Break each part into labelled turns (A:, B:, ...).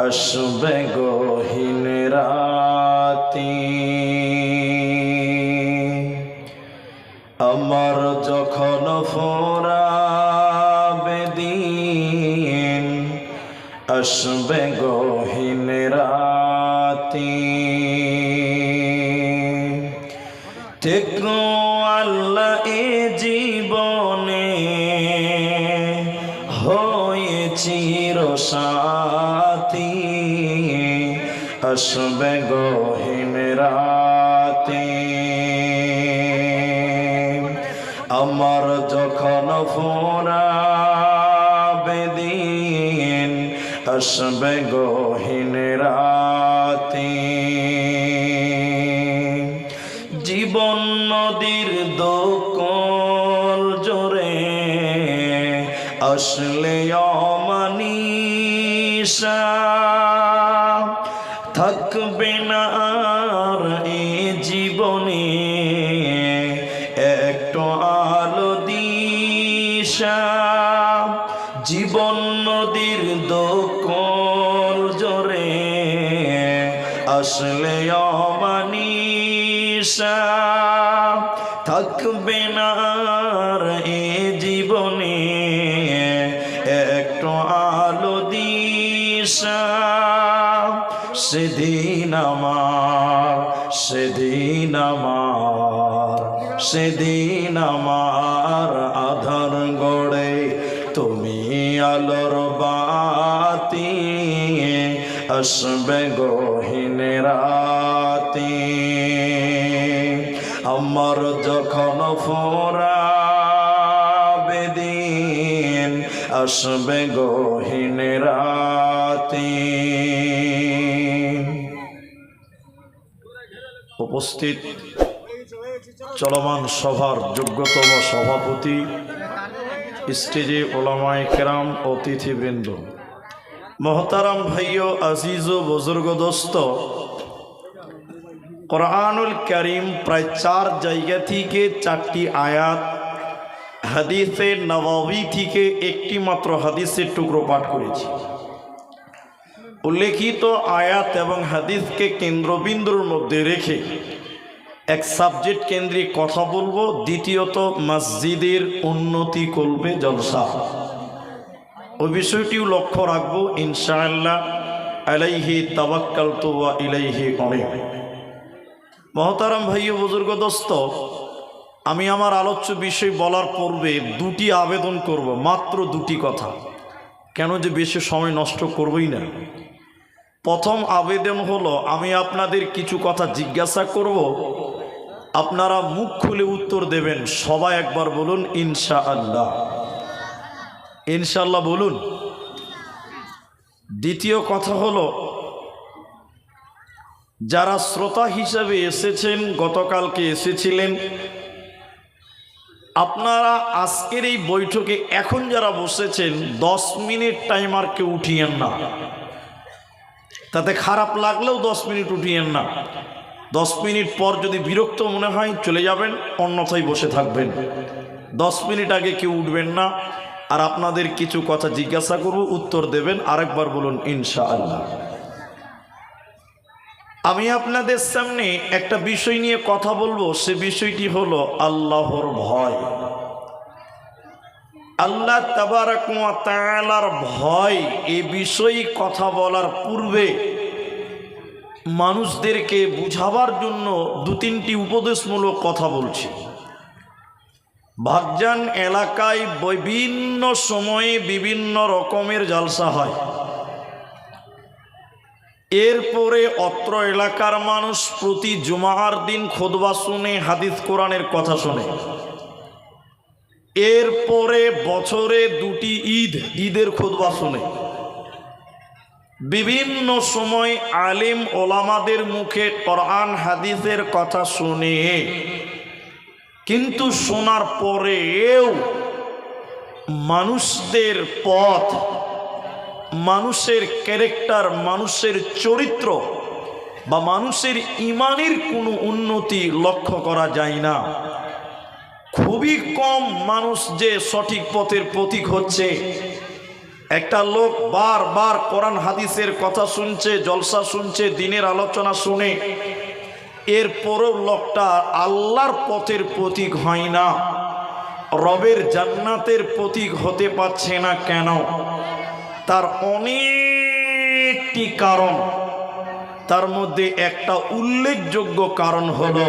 A: আসবে গহীন রাতে আমার যখন ফুরাবে দিন, আসবে গহীন রাতে থেকো আল্লাহ এ জীবনে হয়ে চিরসাথী, আসবে গহীন রাতে আমার যখন ফুরাবে দিন, আসবে গহীন রাতে জীবন নদীর দোকল জোরে আসলে অমানিসা থাকবে না আর এ জীবনে একটু আলো দিশা। জীবন নদীর দোকল জোরে আসলে অমানিসা থাকবে না আর এ জীবনে একটু আলো দিশা। সেদিন আমার সেদিন আমার সেদিন আমার আধার গড়ে তুমি আলোর বাতি, আসবে গহীন রাতে আমার যখন ফুরাবে দিন, আসবে গহীন রাতে। উপস্থিত চলমান সভার যোগ্যতম সভাপতি, স্টেজে ওলামায়ে কেরাম, অতিথিবৃন্দ, মোহতারাম ভাইও, আজিজ ও বুজুর্গ দোস্ত, কোরআনুল কারীম প্রায় 4 জায়গা থেকে 4টি আয়াত, হাদিসে নববী থেকে একটি মাত্র হাদিসের টুকরো পাঠ করেছি। উল্লেখিত আয়াত এবং হাদিসকে কেন্দ্রবিন্দুর মধ্যে রেখে এক সাবজেক্ট কেন্দ্রিক কথা বলবো। দ্বিতীয়ত, মসজিদের উন্নতি করবে জলসা, ওই বিষয়টিও লক্ষ্য রাখবো ইনশাআল্লাহ। আলাইহি তাওয়াক্কালতু ওয়া ইলাইহি উনীব। মহতারাম ভাই ও বুজুর্গ দোস্ত, আমি আমার আলোচ্য বিষয় বলার পূর্বে 2টি আবেদন করব, মাত্র 2টি কথা, কেন যে বেশি সময় নষ্ট করবই না। প্রথম আবেদন হলো, আমি আপনাদের কিছু কথা জিজ্ঞাসা করব, আপনারা মুখ খুলে উত্তর দেবেন। সবাই একবার বলুন ইনশাআল্লাহ। ইনশাআল্লাহ বলুন। দ্বিতীয় কথা হলো, যারা শ্রোতা হিসাবে এসেছেন, গতকালকে এসেছিলেন, আপনারা আজকের এই বৈঠকে এখন যারা বসেছেন 10 মিনিট টাইমার কেউ উঠিয়েন না। তাতে খারাপ লাগলেও 10 মিনিট উঠিয়েন না। 10 মিনিট পর যদি বিরক্ত মনে হয় চলে যাবেন, অন্যথায় বসে থাকবেন। 10 মিনিট আগে কেউ উঠবেন না। আর আপনাদের কিছু কথা জিজ্ঞাসা করব, উত্তর দেবেন। আরেকবার বলুন ইনশাআল্লাহ। আমি আপনাদের সামনে একটা বিষয় নিয়ে কথা বলবো, সে বিষয়টি হলো আল্লাহর ভয়। আল্লাহ তাবারাক ওয়া তাআলার ভয়, এই বিষয়ে কথা বলার পূর্বে মানুষদেরকে বুঝাবার জন্য 2-3টি উপদেশমূলক কথা বলছি। ভাগজান এলাকায় বিভিন্ন সময়ে বিভিন্ন রকমের জালসা হয়। এরপরে অত্র এলাকার মানুষ প্রতি জুমার দিন খুতবা শুনে, হাদিস কোরআনের কথা শুনে। এরপরে বছরে 2টি ঈদের খুতবা শুনে। বিভিন্ন সময় আলেম ওলামাদের মুখে কোরআন হাদিসের কথা শুনে, কিন্তু শোনার পরেও মানুষদের পথ, মানুষের ক্যারেক্টার, মানুষের চরিত্র বা মানুষের ঈমানের কোনো উন্নতি লক্ষ্য করা যায় না। খুবই কম মানুষ যে সঠিক পথের পথিক হচ্ছে, একটা লোক বারবার কোরআন হাদিসের কথা শুনছে, জলসা শুনছে, দিনের আলোচনা শুনে, এরপরও লোকটা আল্লাহর পথের প্রতীক হয় না, রবের জান্নাতের প্রতীক হতে পারছে না। কেন? তার অনেকটি কারণ। তার মধ্যে একটা উল্লেখযোগ্য কারণ হলো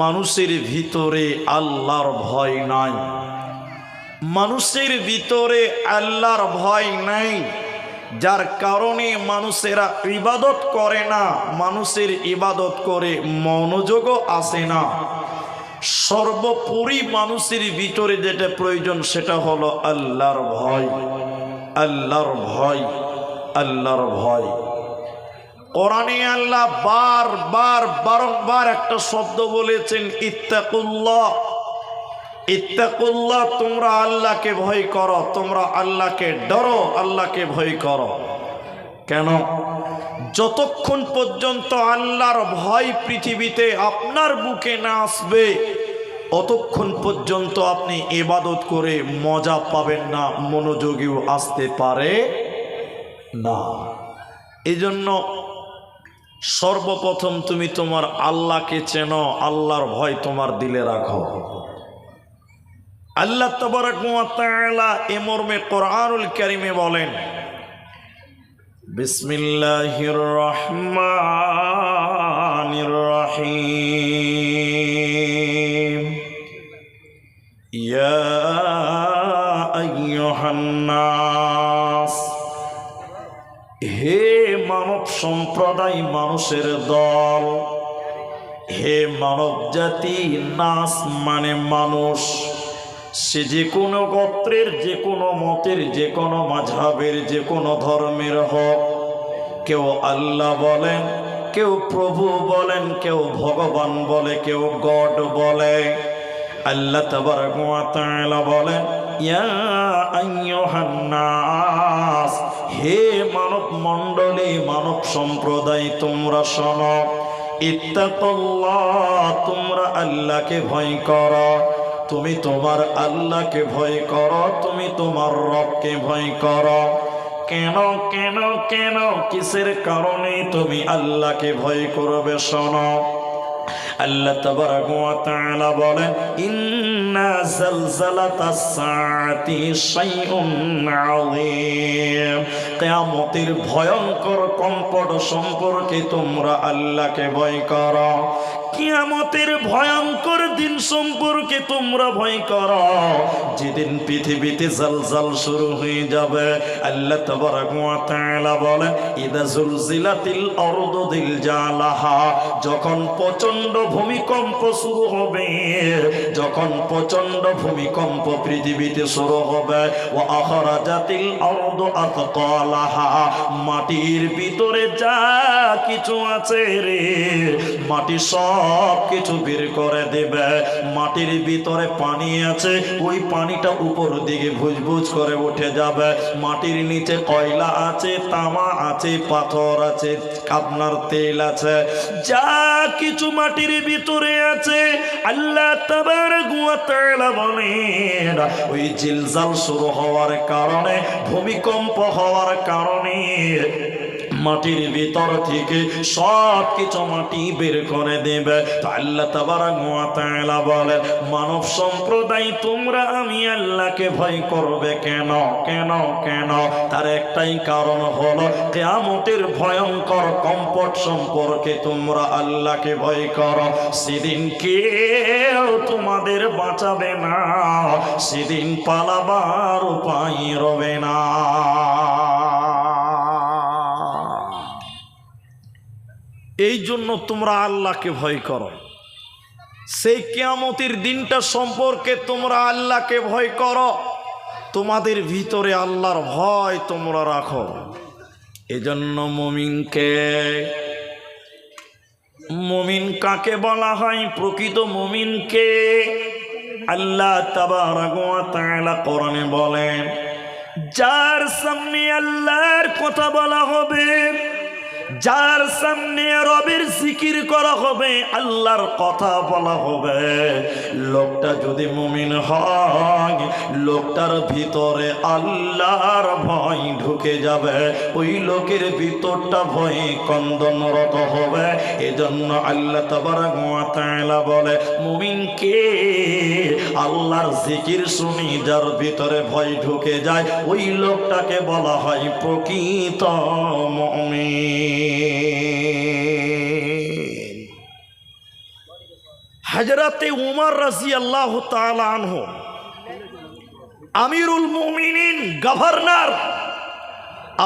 A: মানুষের ভিতরে আল্লাহর ভয় নাই। মানুষের ভিতরে আল্লাহর ভয় নাই, যার কারণে মানুষেরা ইবাদত করে না, মানুষের ইবাদত করে মনোযোগও আসে না। সর্বোপরি মানুষের ভিতরে যেটা প্রয়োজন সেটা হলো আল্লাহর ভয়, আল্লাহর ভয়, আল্লাহর ভয়। কোরআনে আল্লাহ বারবার একটা শব্দ বলেছেন, ইত্তাকুল্লাহ, ইত্তাকুল্লাহ, তোমরা আল্লাহকে ভয় করো, তোমরা আল্লাহকে ডরো, আল্লাহকে ভয় করো। কেন? যতক্ষণ পর্যন্ত আল্লাহর ভয় পৃথিবীতে আপনার বুকে না আসবে, অতক্ষণ পর্যন্ত আপনি ইবাদত করে মজা পাবেন না, মনোযোগীও আসতে পারে না। এজন্য সর্বপ্রথম তুমি তোমার আল্লাহকে চেনো, আল্লাহর ভয় তোমার দিলে রাখো। আল্লাহ তাবারাক ওয়া তাআলা এ মর্মে কোরআনুল কারীমে বলেন, বিসমিল্লাহির রহমানির রহিম, ইয়া আইয়ুহান নাস, হে মানব সম্প্রদায়, মানুষের দল, হে মানব জাতি। নাস মানে মানুষ, সে যে কোনো গোত্রের, যে কোনো মতের, যে কোনো মাযহাবের, যে কোনো ধর্মের হোক। কেউ আল্লাহ বলেন, কেউ প্রভু বলেন, কেউ ভগবান বলে, কেউ গড বলে। আল্লাহ তাবারাক ওয়া তাআলা বলেন, ইয়া আইয়ুহান নাস, হে মানব মণ্ডলী, মানব সম্প্রদায়, তোমরা শোনো। ইত্তাকুল্লাহ, তোমরা আল্লাহকে ভয় করো। তুমি তোমার আল্লাহকে ভয় করো, তুমি তোমার রবকে ভয় করো। কেন কেন কেন কিসের কারণে তুমি আল্লাহকে ভয় করবে? শোনো, আল্লাহ তাবারাক ওয়া তাআলা বলেন, ইন্না যালজালাতাস সাআতি শাইউন আযীম, কিয়ামতের ভয়ঙ্কর কম্পন সম্পর্কে তোমরা আল্লাহকে ভয় করো। কিয়ামতের ভয়ঙ্কর দিন সম্পর্কে তোমরা ভয় করো, যেদিন পৃথিবীতে জালজাল শুরু হয়ে যাবে। আল্লাহ তাবারাক ওয়া তাআলা বলেন, ইদা জুলজিলাতিল আরদু জিলজালাহা, যখন প্রচন্ড ভূমিকম্প শুরু হবে, যখন প্রচন্ড ভূমিকম্প পৃথিবীতে শুরু হবে। ওয়া আখরাজাতিল আরদু আতকালাহা, মাটির ভিতরে যা কিছু আছে রে, মাটি সব কিছু বের করে দেবে। মাটির ভিতরে পানি আছে, ওই পানিটা উপর দিকে ভুজভুজ করে উঠে যাবে। মাটির নিচে কয়লা আছে, তামা আছে, পাথর আছে, আপনার তেল আছে, যা কিছু মাটির ভিতরে আছে। আল্লাহ তাবারাক ওয়া তাআলা বলেন, ওই জিলজাল শুরু হওয়ার কারণে, ভূমিকম্প হওয়ার কারণে মাটির ভিতর থেকে সব কিছু মাটি বের করে দেবে। তো আল্লাহ তাবারাক ওয়া তাআলা বলেন, মানব সম্প্রদায়, তোমরা আমি আল্লাহকে ভয় করবে কেন? কেন কেন? তার একটাই কারণ হলো, কিয়ামতের ভয়ঙ্কর কম্পন সম্পর্কে তোমরা আল্লাহকে ভয় করো। সেদিন কেউ তোমাদের বাঁচাবে না, সেদিন পালাবার উপায় রবে না। এই জন্য তোমরা আল্লাহকে ভয় করো। সেই কিয়ামতের দিনটা সম্পর্কে তোমরা আল্লাহকে ভয় করো, তোমাদের ভিতরে আল্লাহর ভয় তোমরা রাখো। এজন্য মুমিন কাকে বলা হয়? প্রকৃত মুমিনকে আল্লাহ তাবারাক ওয়া তাআলা কোরআনে বলেন, যার সামনে আল্লাহর কথা বলা হবে, যার সামনে রবের জিকির করা হবে, আল্লাহর কথা বলা হবে, লোকটা যদি মুমিন হয়, লোকটার ভিতরে আল্লাহর ভয় ঢুকে যাবে, ওই লোকের ভিতরটা ভয়ে কন্দনরত হবে। এজন্য আল্লাহ তাবারাক ওয়া তাআলা বলে, মুমিনকে আল্লাহর জিকির শুনি যার ভিতরে ভয় ঢুকে যায়, ওই লোকটাকে বলা হয় প্রকৃত মুমিন। হযরতে উমর রাদিয়াল্লাহু তাআলা আনহু, আমিরুল মুমিনিন, গভর্নর।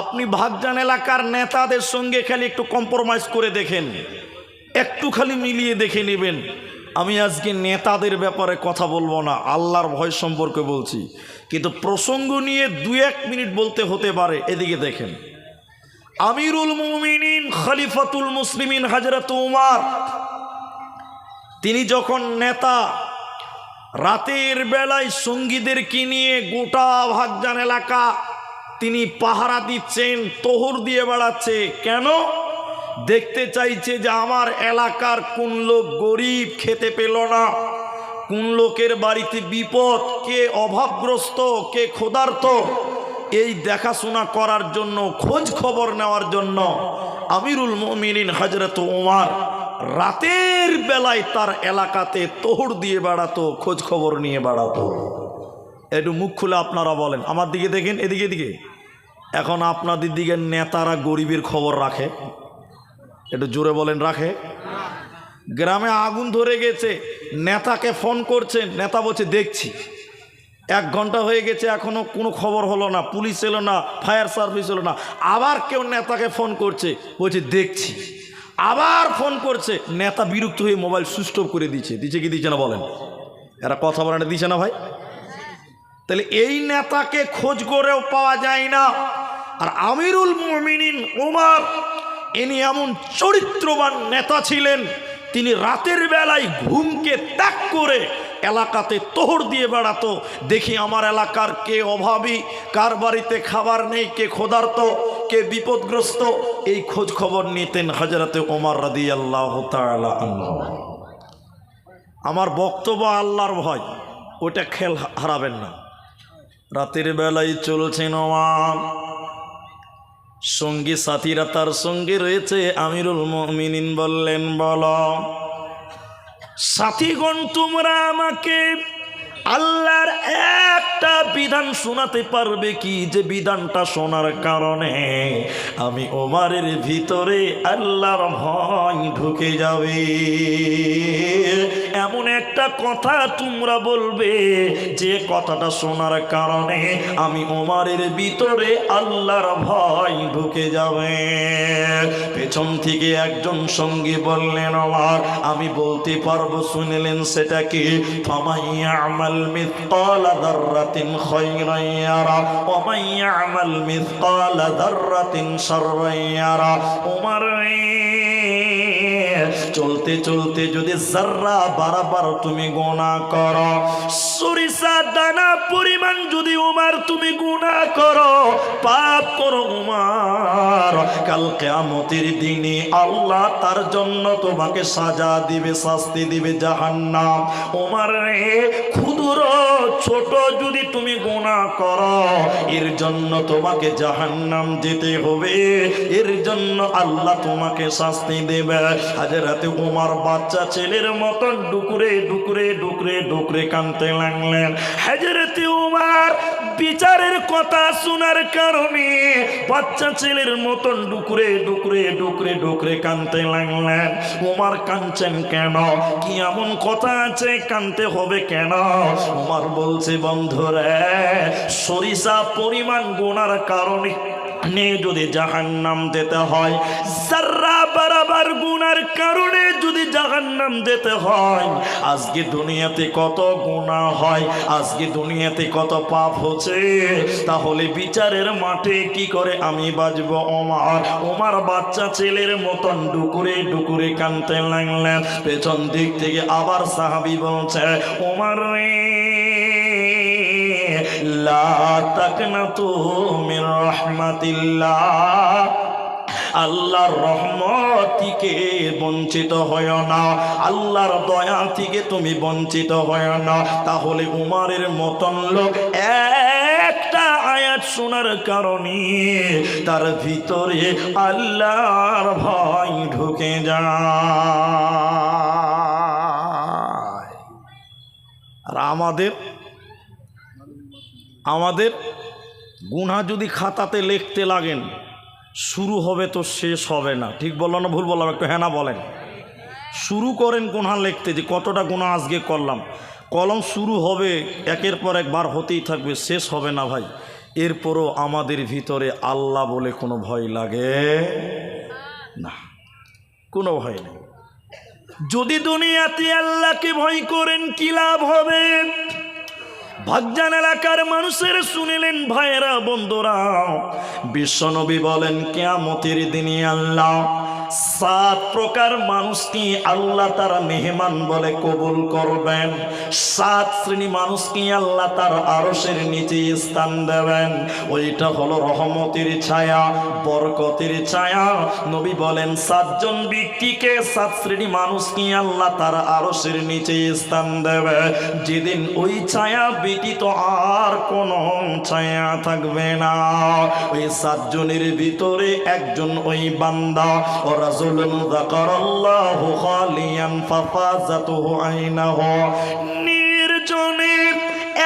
A: আপনি ভাগজান এলাকার নেতাদের সঙ্গে খালি একটু কম্প্রোমাইজ করে দেখেন, একটু খালি মিলিয়ে দেখে নেবেন। আমি আজকে নেতাদের ব্যাপারে কথা বলবো না, আল্লাহর ভয় সম্পর্কে বলছি, কিন্তু প্রসঙ্গ নিয়ে 2-1 মিনিট বলতে হতে পারে। এদিকে দেখেন, আমিরুল মুমিনিন খলিফাতুল মুসলিমিন হযরত উমর, তিনি যখন নেতা, রাতের বেলায় সঙ্গীদেরকে নিয়ে গোটা ভাগজান এলাকা তিনি পাহারা দিচ্ছেন, তোহর দিয়ে বেড়াচ্ছে। কেন? দেখতে চাইছে যে আমার এলাকার কোন লোক গরিব, খেতে পেল না, কোন লোকের বাড়িতে বিপদ, কে অভাবগ্রস্ত, কে ক্ষুধার্ত, এই দেখাশোনা করার জন্য, খোঁজ খবর নেওয়ার জন্য আমিরুল মুমিনিন হযরত উমর রাতের বেলায় তার এলাকাতে তোহর দিয়ে বেড়াতো, খোঁজ খবর নিয়ে বেড়াতো। একটু মুখ খুলে আপনারা বলেন, আমার দিকে দেখেন, এদিকে এদিকে। এখন আপনাদের দিকে নেতারা গরিবের খবর রাখে? একটু জোরে বলেন, রাখে? গ্রামে আগুন ধরে গেছে, নেতাকে ফোন করছেন, নেতা বলছে দেখছি। 1 ঘন্টা হয়ে গেছে, এখনো কোনো খবর হলো না, পুলিশ এলো না, ফায়ার সার্ভিস এলো না। আবার কেউ নেতাকে ফোন করছে, বলছে দেখছি। আবার ফোন করছে, নেতা বিরক্ত হয়ে মোবাইল সুইচ অফ করে দিচ্ছে। দিচ্ছে কি দিচ্ছে না বলেন? এরা কথা বলে না, দিচ্ছে না ভাই? তাহলে এই নেতাকে খোঁজ করেও পাওয়া যায় না। আর আমিরুল মুমিনিন উমর, ইনি এমন চরিত্রবান নেতা ছিলেন, তিনি রাতের বেলায় ঘুমকে ত্যাগ করে এলাকাতে তোহর দিয়ে বেড়াতো। দেখি আমার এলাকার কে অভাবী, কার বাড়িতে খাবার নেই, কে ক্ষুধার্ত, কে বিপদগ্রস্ত, এই খোঁজ খবর নিতেন হযরতে ওমর রাদিয়াল্লাহু তাআলা আনহু। আমার বক্তব্য আল্লাহর ভয়, ওটা খেল হারাবেন না। রাতের বেলায় চলছেন ওমর, সঙ্গী সাথীরা তার সঙ্গে রয়েছে। আমিরুল মুমিনিন বললেন, বলো সাথীগণ, তোমরা আমাকে আল্লাহর একটা বিধান শোনাতে পারবে কি, যে বিধানটা শোনার কারণে আমি ওমরের ভিতরে আল্লাহর ভয় ঢুকে যাবে? এমন একটা কথা তোমরা বলবে যে কথাটা শোনার কারণে আমি ওমরের ভিতরে আল্লাহর ভয় ঢুকে যাবে। পেছন থেকে একজন সঙ্গী বললেন, ওমর আমি বলতে পারবো। শুনলেন সেটা কি? ফামাইয়ামাল মিসকালা যাররাতিন খায়রান ইয়ারা ওয়া মাইয়ামাল মিসকালা যাররাতিন শাররান ইয়ারা। ওমর চলতে চলতে যদি যাররা বারবার তুমি গুনাহ করো, সরিষা দানা পরিমাণ যদি উমর তুমি গুনাহ করো, পাপ করো উমর, কাল কিয়ামতের দিনে আল্লাহ তার জন্য তোমাকে সাজা দিবে, শাস্তি দিবে জাহান্নাম। উমর রে, ক্ষুদ্র ছোট যদি তুমি গুনাহ করো, এর জন্য তোমাকে জাহান্নাম যেতে হবে, এর জন্য আল্লাহ তোমাকে শাস্তি দেবে। হযরতে উমর বাচ্চা ছেলের মতন ডুকরে ডুকরে ডুকরে ডুকরে কাঁদতে লাগলেন। হযরতে উমর বিচারের কথা শোনার কারণে বাচ্চা ছেলের মতন ডুকরে ডুকরে ডুকরে ডুকরে কাঁদতে লাগলেন। উমর কাঁদছেন কেন? কি এমন কথা আছে কাঁদতে হবে কেন? উমর বলছে, বন্ধুরে, সরিষা পরিমাণ গুনার কারণে যদি জাহান্নাম যেতে হয়, যাররা বরাবর গুনার কারণে যদি জাহান্নাম যেতে হয়, আজকে দুনিয়াতে কত গুনাহ হয়, আজকে দুনিয়াতে কত পাপ হচ্ছে, তাহলে বিচারের মাঠে কি করে আমি বাঁচবো? ওমর বাচ্চা ছেলের মতন ডুকুরে ডুকুরে কাঁদতে লাগলেন। পেছন দিক থেকে আবার সাহাবী বলছে, ওমর লা তাকনাতু মির রাহমাতিল্লাহ, আল্লাহর রহমত থেকে বঞ্চিত হয় না, আল্লাহর দয়া থেকে তুমি বঞ্চিত হয় না। তাহলে উমারের মতন লোক একটা আয়াত শোনার কারণে তার ভিতরে আল্লাহর ভয় ঢুকে যায়। আর আমাদের গুনাহ যদি খাতাতে লিখতে লাগেন, শুরু হবে তো শেষ হবে না। ঠিক বললাম না ভুল বললাম? একটু হ্যাঁ না বলেন। শুরু করেন গুনাহ লিখতে, যে কতটা গুনাহ আজকে করলাম, কলম শুরু হবে, একের পর একবার হতেই থাকবে, শেষ হবে না ভাই। এরপরও আমাদের ভিতরে আল্লাহ বলে কোনো ভয় লাগে না, কোনো ভয় নেই। যদি দুনিয়াতে আল্লাহকে ভয় করেন কি লাভ হবে? ভাগ্যান এলাকার মানুষের শুনিলেন ভাইয়েরা, বন্ধুরা, বিশ্বনবী বলেন কিয়ামতের দিনে আল্লাহ 7 প্রকার মানুষকে আল্লাহ তারা মেহমান বলে কবুল করবেন। 7 শ্রেণী মানুষকে আল্লাহ তার আরশের নিচে স্থান দেবেন। ওইটা হলো রহমতের ছায়া, বরকতের ছায়া। নবী বলেন 7 জন ব্যক্তিকে, 7 শ্রেণী মানুষকে আল্লাহ তার আরশের নিচে স্থান দেবে, যেদিন ওই ছায়া ব্যতীত আর কোন ছায়া থাকবে না। ওই 7 জনের ভিতরে একজন ওই বান্দা, রাজুলুন যাকারাল্লাহু খালিয়ান ফাফাযাতুহু আইনাহু, নির্জনে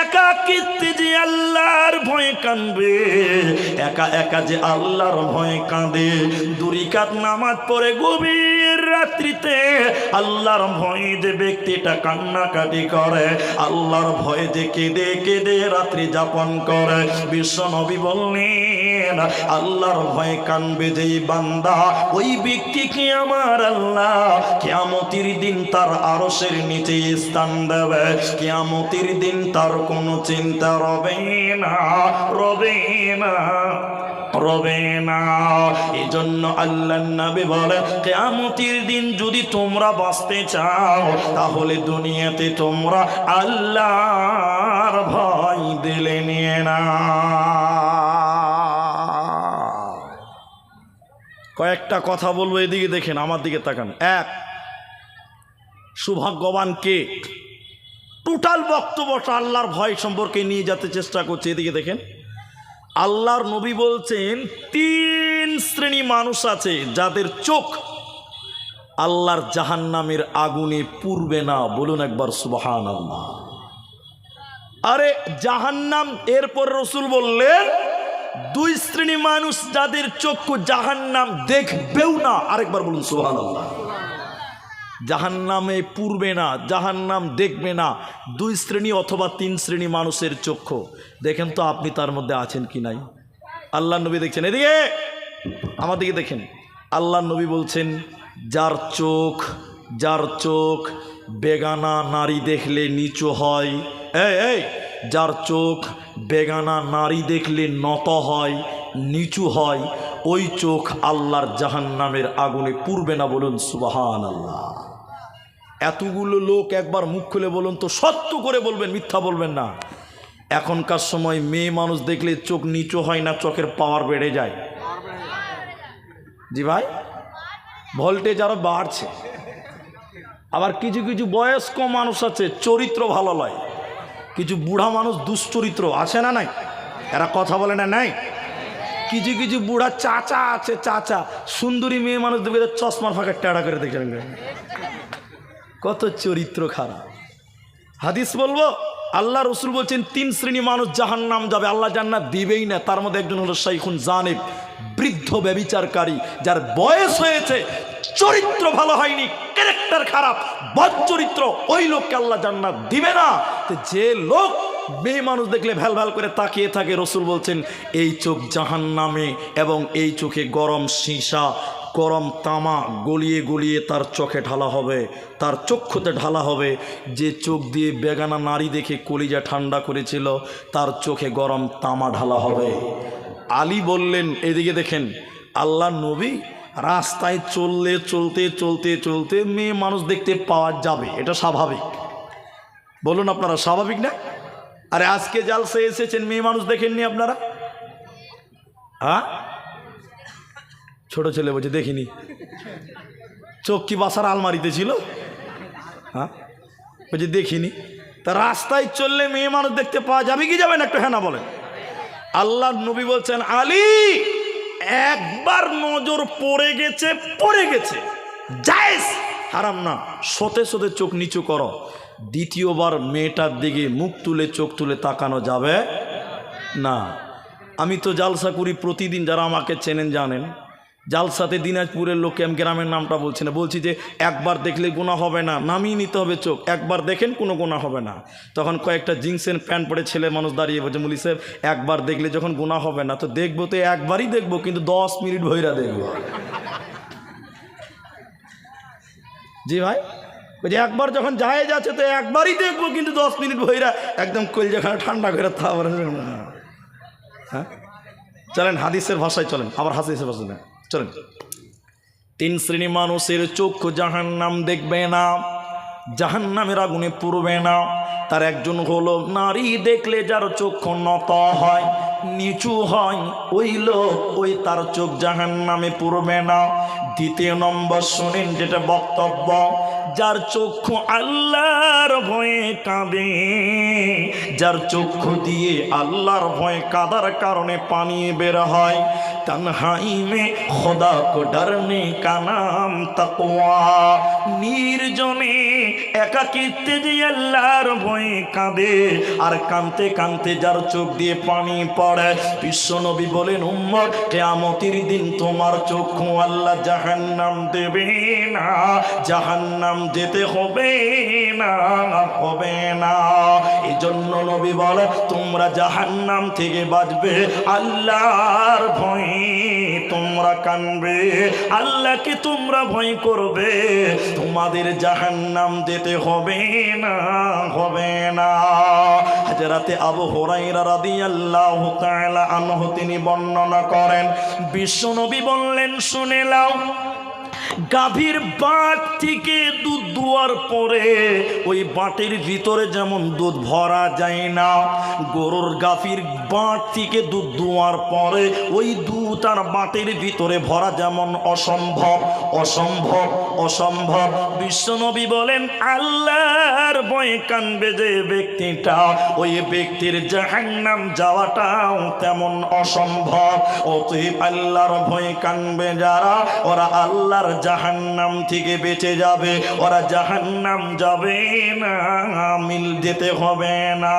A: একাকিত্বে যে আল্লাহর ভয়ে কাঁদবে, একা একা যে আল্লাহর ভয়ে কাঁদে, 2 রাকাত নামাজ পড়ে গভীর রাত্রিতে আল্লাহর ভয়ে যে ব্যক্তিটা কান্নাকাটি করে, আল্লাহর ভয়ে যে কেঁদে কেঁদে রাত্রি যাপন করে, বিশ্বনবী বললেন আল্লাহর ভয়ে কাঁদবে যেই বান্দা, ওই ব্যক্তিকে আমার আল্লাহ কিয়ামতের দিন তার আরশের নিচে স্থান দেবে। কিয়ামতের দিন তার কোনো চিন্তা রবে না, রবে না, রবে না। এই জন্য আল্লাহর নবী বলে কিয়ামতের দিন যদি তোমরা বাঁচতে চাও, তাহলে দুনিয়াতে তোমরা আল্লাহর ভয় দিলে নিয়ে না। কয়েকটা কথা বলবো, এদিকে দেখেন, আমার দিকে তাকান। 1, সৌভাগ্যবান কে? টোটাল বক্তব্যটা আল্লাহর ভয় সম্পর্কে নিয়ে যেতে চেষ্টা করছে। এদিকে দেখেন, আল্লাহর নবী বলছেন 3 শ্রেণী মানুষ আছে যাদের চোখ আল্লাহর জাহান্নামের আগুনে পুড়বে না। বলুন একবার সুবহানাল্লাহ। আরে জাহান্নাম, এরপর রাসূল বললেন 2 শ্রেণী মানুষ যাদের চক্ষু জাহান্নাম দেখবেও না। আরেকবার বলুন সুবহানাল্লাহ। জাহান্নামে পুড়বে না, জাহান্নাম দেখবে না, 2 শ্রেণী অথবা 3 শ্রেণী মানুষের চক্ষু। দেখেন তো আপনি তার মধ্যে আছেন কি নাই? আল্লাহ নবী দেখছেন, এদিকে আমার দিকে দেখেন। আল্লাহ নবী বলছেন যার চোখ বেগানা নারী দেখলে নিচু হয়, যার চোখ বেগানা নারী দেখলে নত হয়, নিচু হয়, ওই চোখ আল্লাহর জাহান্নামের আগুনে পুড়বে না। বলুন সুবহানাল্লাহ। এতগুলো লোক একবার মুখ খুলে বলুন তো, সত্য করে বলবেন, মিথ্যা বলবেন না। এখনকার সময় মেয়ে মানুষ দেখলে চোখ নিচু হয় না, চোখের পাওয়ার বেড়ে যায়। জি ভাই, ভোল্টেজ আরো বাড়ছে। আবার কিছু কিছু বয়স্ক মানুষ আছে চরিত্র ভালো লয়, কিছু বুড়া মানুষ দুশ্চরিত্র আছে না নাই? এরা কথা বলে না নাই? কিছু কিছু বুড়া চাচা আছে, চাচা সুন্দরী মেয়ে মানুষ দেখবে চশমার ফাঁকা টেড়া করে দেখে, কত চরিত্র খারাপ। হাদিস বলবো, আল্লাহ রসুল বলছেন 3 শ্রেণী মানুষ জাহান্নাম যাবে, আল্লাহ জান্নাত দিবেই না। তার মধ্যে একজন হলো শাইখুন জানিব, বৃদ্ধ ব্যভিচারকারী, যার বয়স হয়েছে, চরিত্র ভালো হয়নি, ক্যারেক্টার খারাপ, বদ চরিত্র, ওই লোককে আল্লাহ জান্নাত দিবে না। তো যে লোক মেয়ে মানুষ দেখলে ভ্যাল ভ্যাল করে তাকিয়ে থাকে, রসুল বলছেন এই চোখ জাহান্নামে, এবং এই চোখে গরম সীসা, গরম তামা গলিয়ে গলিয়ে তার চোখে ঢালা হবে, তার চক্ষুতে ঢালা হবে। যে চোখ দিয়ে বেগানা নারী দেখে কলিজা ঠান্ডা করেছিল, তার চোখে গরম তামা ঢালা হবে। আলী বললেন, এদিকে দেখেন, আল্লাহ নবী রাস্তায় চলতে মেয়ে মানুষ দেখতে পাওয়া যাবে, এটা স্বাভাবিক। বলুন আপনারা, স্বাভাবিক না? আরে আজকে জালসে এসেছেন, মেয়ে মানুষ দেখেননি আপনারা? হ্যাঁ, ছোট ছেলে বলছে দেখিনি। চোখ কি বাসার আলমারিতে ছিল? হ্যাঁ, বলছে দেখিনি। তা রাস্তায় চললে মেয়ে মানুষ দেখতে পাওয়া যাবে কি যাবে না? একটু হ্যাঁ না বলেন। আল্লাহ নবী বলছেন, আলী একবার নজর পড়ে গেছে জায়েজ, হারাম না। সতে সতে চোখ নিচু করো। দ্বিতীয়বার মেয়েটার দিকে মুখ তুলে চোখ তুলে তাকানো যাবে না। আমি তো জালসা করি প্রতিদিন, যারা আমাকে চেনেন জানেন। জালসাতে দিনাজপুরের লোককে, আমি গ্রামের নামটা বলছি না, বলছি যে একবার দেখলে গুনাহ হবে না, নামিয়ে নিতে হবে চোখ। একবার দেখেন কোনো গুনাহ হবে না। তখন কয়েকটা জিন্সের প্যান্ট পরে ছেলে মানুষ দাঁড়িয়ে বলছে, মুলি সাহেব একবার দেখলে যখন গুনাহ হবে না, তো দেখবো তো একবারই দেখবো, কিন্তু 10 মিনিট ভৈরা দেখবো। জি ভাই, বলছে একবার যখন জায়েজ আছে তো একবারই দেখবো, কিন্তু 10 মিনিট ভৈরা একদম কলজাখানা ঠান্ডা করে তারপরে। হ্যাঁ, চলেন হাদিসের ভাষায় চলেন, আবার হাদিসের ভাষায় চলেন। 3 শ্রেণী মানুষের চক্ষু জাহান্নাম দেখবে না, জাহান্নামের আগুনে পুড়বে না। তার একজন হলো নারী দেখলে যার চক্ষু নত হয়, নিচু হয়, ওই লোক, ওই তার চোখ জাহান্নামে পুড়বে না। দ্বিতীয় নম্বর শুনেন যেটা বক্তব্য, যার চক্ষু আল্লাহর ভয়ে কাঁদে, যার চক্ষু দিয়ে আল্লাহর ভয়ে কাঁদার কারণে পানি বের হয়। তনহাই মে খোদা কো ডরনে কা নাম তাকওয়া, নির্জনে একাকিত্বে যে আল্লাহর ভয়ে কাঁদে, আর কাঁদতে কাঁদতে যার চোখ দিয়ে পানি পড়ে। বিশ্বনবী বলেন, উম্মত কিয়ামতের দিন তোমার চক্ষু আল্লাহ জাহান্নাম দেবে না, জাহান্নাম যেতে হবে না, হবে না। এই জন্য নবী বলে, তোমরা জাহান্নাম থেকে বাঁচবে আল্লাহর ভয়ে, তোমরা কানবে, আল্লাহকে তোমরা ভয় করবে, তোমাদের জাহান্নাম যেতে হবে না, হবে না। হযরতে আবু হুরায়রা রাদিয়াল্লাহু তাআলা আনহু তিনি বর্ণনা করেন, বিশ্বনবী বললেন, শুনে নাও, গাভীর বাট থেকে দুধ দুয়ার পরে ওই বাটের ভিতরে যেমন দুধ ভরা যায় না, গরুর গাভীর বাট থেকে দুধ দুয়ার পরে ওই দুধ আর বাটের ভিতরে ভরা যেমন অসম্ভব, অসম্ভব, অসম্ভব। বিশ্বনবী বলেন, আল্লাহর ভয়ে কানবে যে ব্যক্তিটা, ওই ব্যক্তির জাহান্নাম যাওয়াটাও তেমন অসম্ভব। অতএব আল্লাহর ভয়ে কানবে যারা, ওরা আল্লাহর জাহান্নাম থেকে বেঁচে যাবে, ওরা জাহান্নাম যাবে না, মিল যেতে হবে না।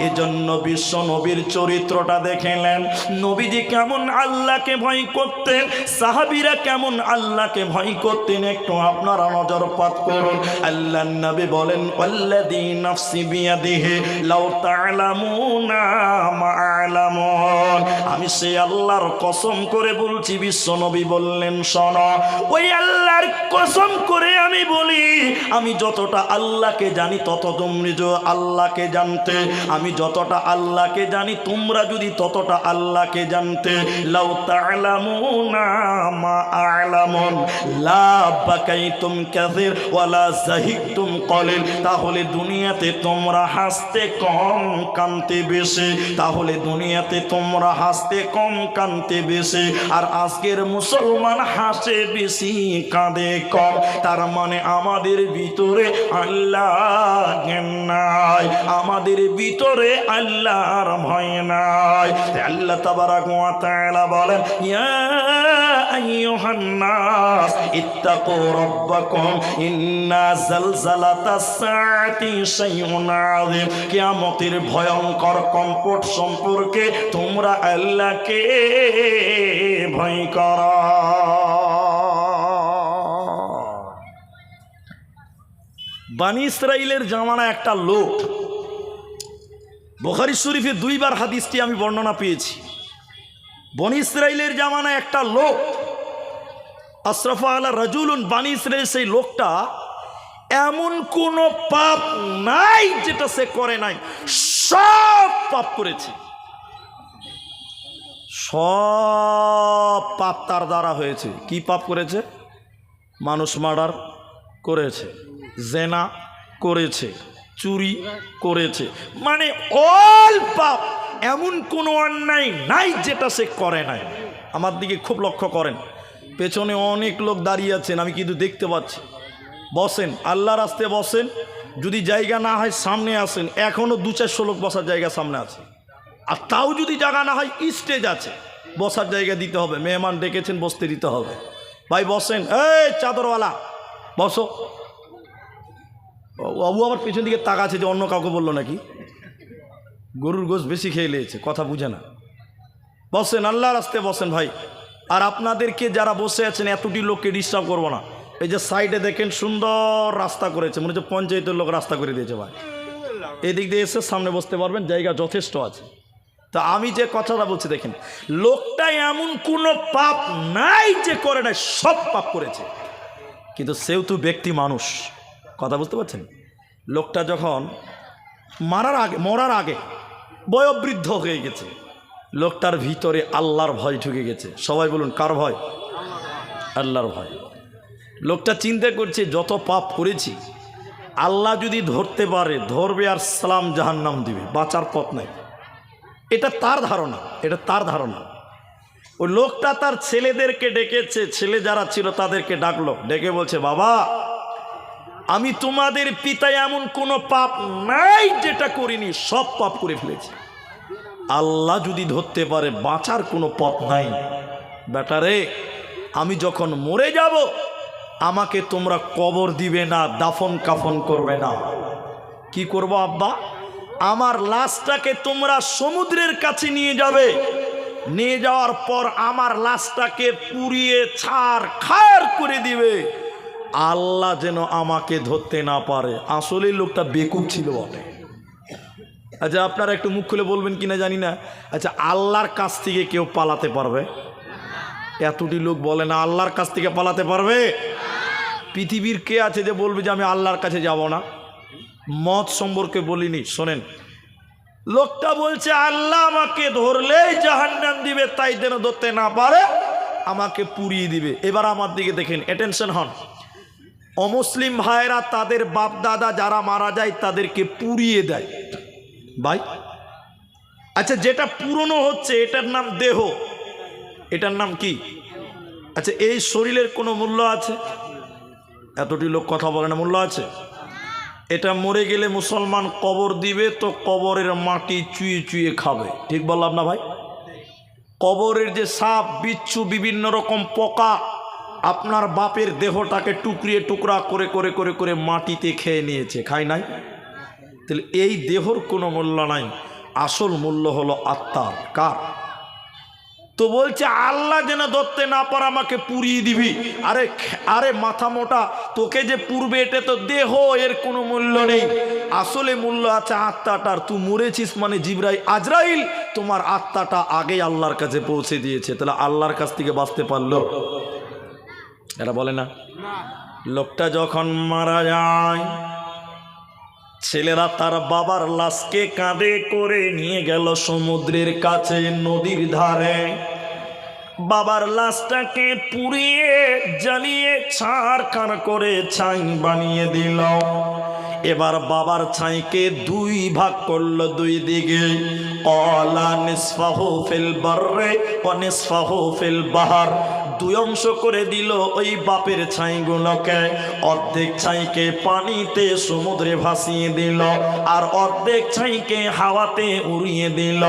A: এজন্য বিশ্ব নবীর চরিত্রটা দেখলেন, নবীজি কেমন আল্লাহকে ভয় করতেন, সাহাবীরা কেমন আল্লাহকে ভয় করতেন, একটু আপনারা নজরপাত করুন। আল্লাহর নবী বলেন, ওয়াল্লাযী নাফসি বিয়াদিহি লাউ তা'লামুনা মা আ'লামুন, আমি সেই আল্লাহর কসম করে বলছি, বিশ্ব নবী বললেন, শোনো, ওই আল্লাহর কসম করে আমি বলি, আমি যতটা আল্লাহকে জানি তত তোমরা আল্লাহকে জানতে, আমি যতটা আল্লাহকে জানি তোমরা যদি ততটা আল্লাহকে জানতে। লাউ তা'লামুনা মা আ'লামুন লা বাকাইতুম কাসীর ওয়ালা যাহিকতুম কলিল, তাহলে দুনিয়াতে তোমরা হাসতে কম কাঁদতে বেশি, তাহলে দুনিয়াতে তোমরা হাসতে কম কাঁদতে বেশি। আর আজকের মুসলমান হাসে বেশি কাঁদে কম, তার মানে আমাদের ভিতরে আল্লাহ নাই, আমাদের ভিতরে আল্লাহর ভয় নাই। আল্লাহ তাবারাক ওয়া তাআলা বলেন, ইয়া আইয়ুহান নাস ইত্তাকু রাব্বাকুম ইন্না যালজালাতাস সাআতি শাইউন আযীম, কিয়ামতের ভয়ঙ্কর কম্পট সম্পর্কে তোমরা আল্লাহকে ভয় করো। বানি ইসরাইলের জামানায় একটা লোক, বুখারী শরীফে 2 বার হাদিসটি আমি বর্ণনা পেয়েছি। বনি ইসরাইলের জামানায় একটা লোক, আশরাফা আলা রাজুলুন, বানি ইসরাইল, সেই লোকটা এমন কোনো পাপ নাই যেটা সে করে নাই, সব পাপ করেছে, সব পাপ তার দ্বারা হয়েছে। কি পাপ করেছে? মানুষ মার্ডার করেছে, জেনা করেছে, চুরি করেছে, মানে অল পাপ, এমন কোনো অন্যায় নাই যেটা সে করে নাই। আমার দিকে খুব লক্ষ্য করেন, পেছনে অনেক লোক দাঁড়িয়ে আছেন, আমি কিন্তু দেখতে পাচ্ছি। বসেন, আল্লাহর রাস্তে বসেন। যদি জায়গা না হয় সামনে আসেন, এখনও 200-400 লোক বসার জায়গা সামনে আছে। আর তাও যদি জায়গা না হয় স্টেজ আছে, বসার জায়গা দিতে হবে। মেহমান ডেকেছেন, বসতে দিতে হবে। ভাই বসেন, এই চাদরওয়ালা বসো। বাবু আমার পেছন দিকে তাকাচ্ছে যে অন্য কাউকে বললো নাকি, গরুর গোশ বেশি খেয়ে নিয়েছে, কথা বুঝে না। বসেন, আল্লাহর রাস্তে বসেন ভাই। আর আপনাদেরকে যারা বসে আছেন এতটি লোককে ডিস্টার্ব করবো না। এই যে সাইডে দেখেন সুন্দর রাস্তা করেছে, মনে হচ্ছে পঞ্চায়েতের লোক রাস্তা করে দিয়েছে ভাই। এদিক দিয়ে এসে সামনে বসতে পারবেন, জায়গা যথেষ্ট আছে। তা আমি যে কথাটা বলছি দেখেন, লোকটা এমন কোনো পাপ নাই যে করে নাই, সব পাপ করেছে। কিন্তু সেও তো ব্যক্তি মানুষ, কথা বুঝতে পারছেন। লোকটা যখন মরার আগে বয়োবৃদ্ধ হয়ে গেছে, লোকটার ভিতরে আল্লাহর ভয় ঢুকে গেছে। সবাই বলুন, কার ভয়? আল্লাহর ভয়। লোকটা চিন্তা করছে যত পাপ করেছি আল্লাহ যদি ধরতে পারে, ধরবে আর সালাম জাহান্নাম দিবে, বাঁচার পথ নাই। এটা তার ধারণা। ওই লোকটা তার ছেলেদেরকে ডেকেছে, ছেলে যারা ছিল তাদেরকে ডাকলো, ডেকে বলছে, বাবা আমি তোমাদের পিতা এমন কোনো পাপ নাই যেটা করিনি, সব পাপ করে ফেলেছি। আল্লাহ যদি ধরতে পারে বাঁচার কোনো পথ নাই। বেটারে, আমি যখন মরে যাব আমাকে তোমরা কবর দিবে না, দাফন কাফন করবে না। কি করব আব্বা? আমার লাশটাকে তোমরা সমুদ্রের কাছে নিয়ে যাবে, নিয়ে যাওয়ার পর আমার লাশটাকে পুড়িয়ে ছাড়খাড় করে দিবে, আল্লাহ যেন আমাকে ধরতে না পারে। আসলে লোকটা বেকুব ছিল বটে। আচ্ছা আপনারা একটু মুখ খুলে বলবেন কিনা জানি না, আচ্ছা আল্লাহর কাছ থেকে কেউ পালাতে পারবে? এতটি লোক বলে না আল্লাহর কাছ থেকে পালাতে পারবে। পৃথিবীর কে আছে যে বলবে যে আমি আল্লাহর কাছে যাব না? মত সম্পর্কে বলিনি, শোনেন। লোকটা বলছে আল্লাহ আমাকে ধরলেই জাহান্নাম দিবে, তাই যেন ধরতে না পারে আমাকে পুড়িয়ে দিবে। এবার আমার দিকে দেখেন, অ্যাটেনশন হন। অমুসলিম ভাইরা তাদের বাপ দাদা যারা মারা যায় তাদেরকে পুড়িয়ে দেয় ভাই। আচ্ছা যেটা পুরনো হচ্ছে এটার নাম দেহ, এটার নাম কি? আচ্ছা এই শরীরের কোনো মূল্য আছে? এতটি লোক কথা বলে না, মূল্য আছে? এটা মরে গেলে মুসলমান কবর দিবে তো কবরের মাটি চুয়ে চুয়ে খাবে, ঠিক বললাম না ভাই? কবরের যে সাপ বিচ্ছু বিভিন্ন রকম পোকা আপনার বাপের দেহটাকে টুকরিয়ে টুকরা করে করে করে করে মাটিতে খেয়ে নিয়েছে, খায় নাই? তাহলে এই দেহর কোনো মূল্য নাই, আসল মূল্য হলো আত্মার। কার? তো বলছে আল্লাহ যেন ধরতে না পারে আমাকে পুড়িয়ে দিবি। আরে মাথা মোটা, তোকে যে পুড়বে এটা তো দেহ, এর কোনো মূল্য নেই। আসলে মূল্য আছে আত্মাটার। তুই মরেছিস মানে আজরাইল তোমার আত্মাটা আগেই আল্লাহর কাছে পৌঁছে দিয়েছে। তাহলে আল্লাহর কাছ থেকে বাঁচতে পারলো? এরা বলে না। লোকটা যখন মারা যায়, ছেলেরা তার বাবার লাশকে কাঁধে করে নিয়ে গেল সমুদ্রের কাছে, নদীর ধারে। বাবার লাশটাকে পুড়িয়ে জ্বালিয়ে ছারখার করে ছাই বানিয়ে দিল। এবার বাবার ছাইকে দুই ভাগ করলো, দুই দিকে। ক্বালা নিসফাহু ফিল বাররি ওয়া নিসফাহু ফিল বাহর, দুই অংশ করে দিল ওই বাপের ছাইগুলোকে। অর্ধেক ছাইকে পানিতে সমুদ্রে ভাসিয়ে দিল, আর অর্ধেক ছাইকে হাওয়াতে উড়িয়ে দিল,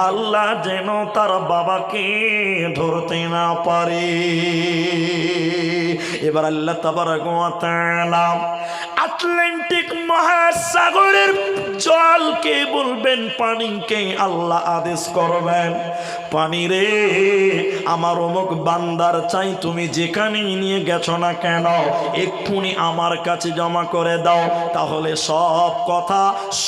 A: আল্লাহ যেন তার বাবাকে ধরতে না পারে। এবার আল্লাহ তাবারাক ওয়া তাআলা আটলান্টিক মহাসাগরের জলকে বলবেন, পানিকে আল্লাহ আদেশ করবেন, পানি রে আমার অমুক বান্দার চাই তুমি যেখানে নিয়ে গেছো না কেন এক্ষুনি আমার কাছে জমা করে দাও। তাহলে সব কথা,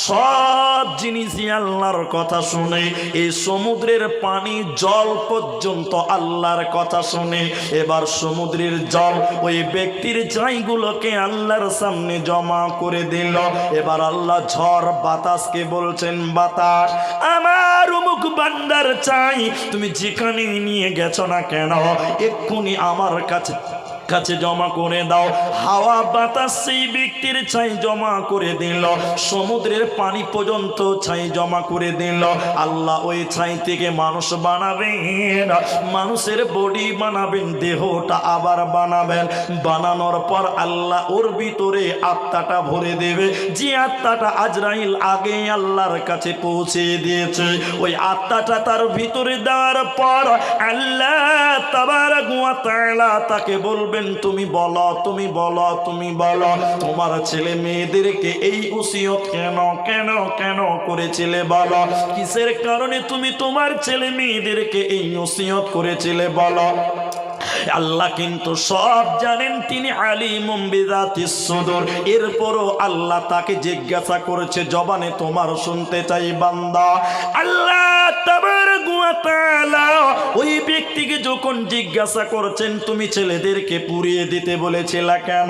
A: সব জিনিসই আল্লাহর কথা শুনে, এই সমুদ্রের পানি জল পর্যন্ত আল্লাহর কথা শুনে এবার সমুদ্রের জল ওই ব্যক্তির চাইগুলোকে আল্লাহর সামনে জমা করে দিল। এবার আল্লাহ ঝড় বাতাসকে বলছেন, বাতাস আমার অমুক বান্দার চাই তুমি যেখানে নিয়ে গেছো না কেন এক্ষুনি আমার কাছে কাছে জমা করে দাও। হাওয়া বাতাস সেই ব্যক্তির ছাই জমা করে দিল, সমুদ্রের পানি পর্যন্ত ছাই জমা করে দিল। আল্লাহ ওই ছাই থেকে মানুষ বানাবেন, মানুষের বডি বানাবেন, দেহটা আবার বানাবেন। বানানোর পর আল্লাহ ওর ভিতরে আত্মাটা ভরে দেবে, যে আত্মাটা আজরাইল আগে আল্লাহর কাছে পৌঁছে দিয়েছে। ওই আত্মাটা তার ভিতরে দেওয়ার পর আল্লাহ তাবারক ওয়া তাআলা তাকে বলবেন, তুমি বলো, তুমি বলো, তুমি বলো, তোমার ছেলে মেয়েদেরকে এই ওসিয়ত কেন কেন কেন করেছিলে বলো? কিসের কারণে তুমি তোমার ছেলে মেয়েদেরকে এই ওসিয়ত করেছিলে বলো? আল্লাহ কিন্তু সব জানেন, তিনি আলিমুম বিযাতিস সুদূর। এরপরও আল্লাহ তাকে জিজ্ঞাসা করেছে, জবানে তোমার শুনতে চাই বান্দা। আল্লাহ তাবারক ওয়া তাআলা ওই ব্যক্তিকে যখন জিজ্ঞাসা করছেন, তুমি ছেলেদেরকে পুড়িয়ে দিতে বলেছিলে কেন?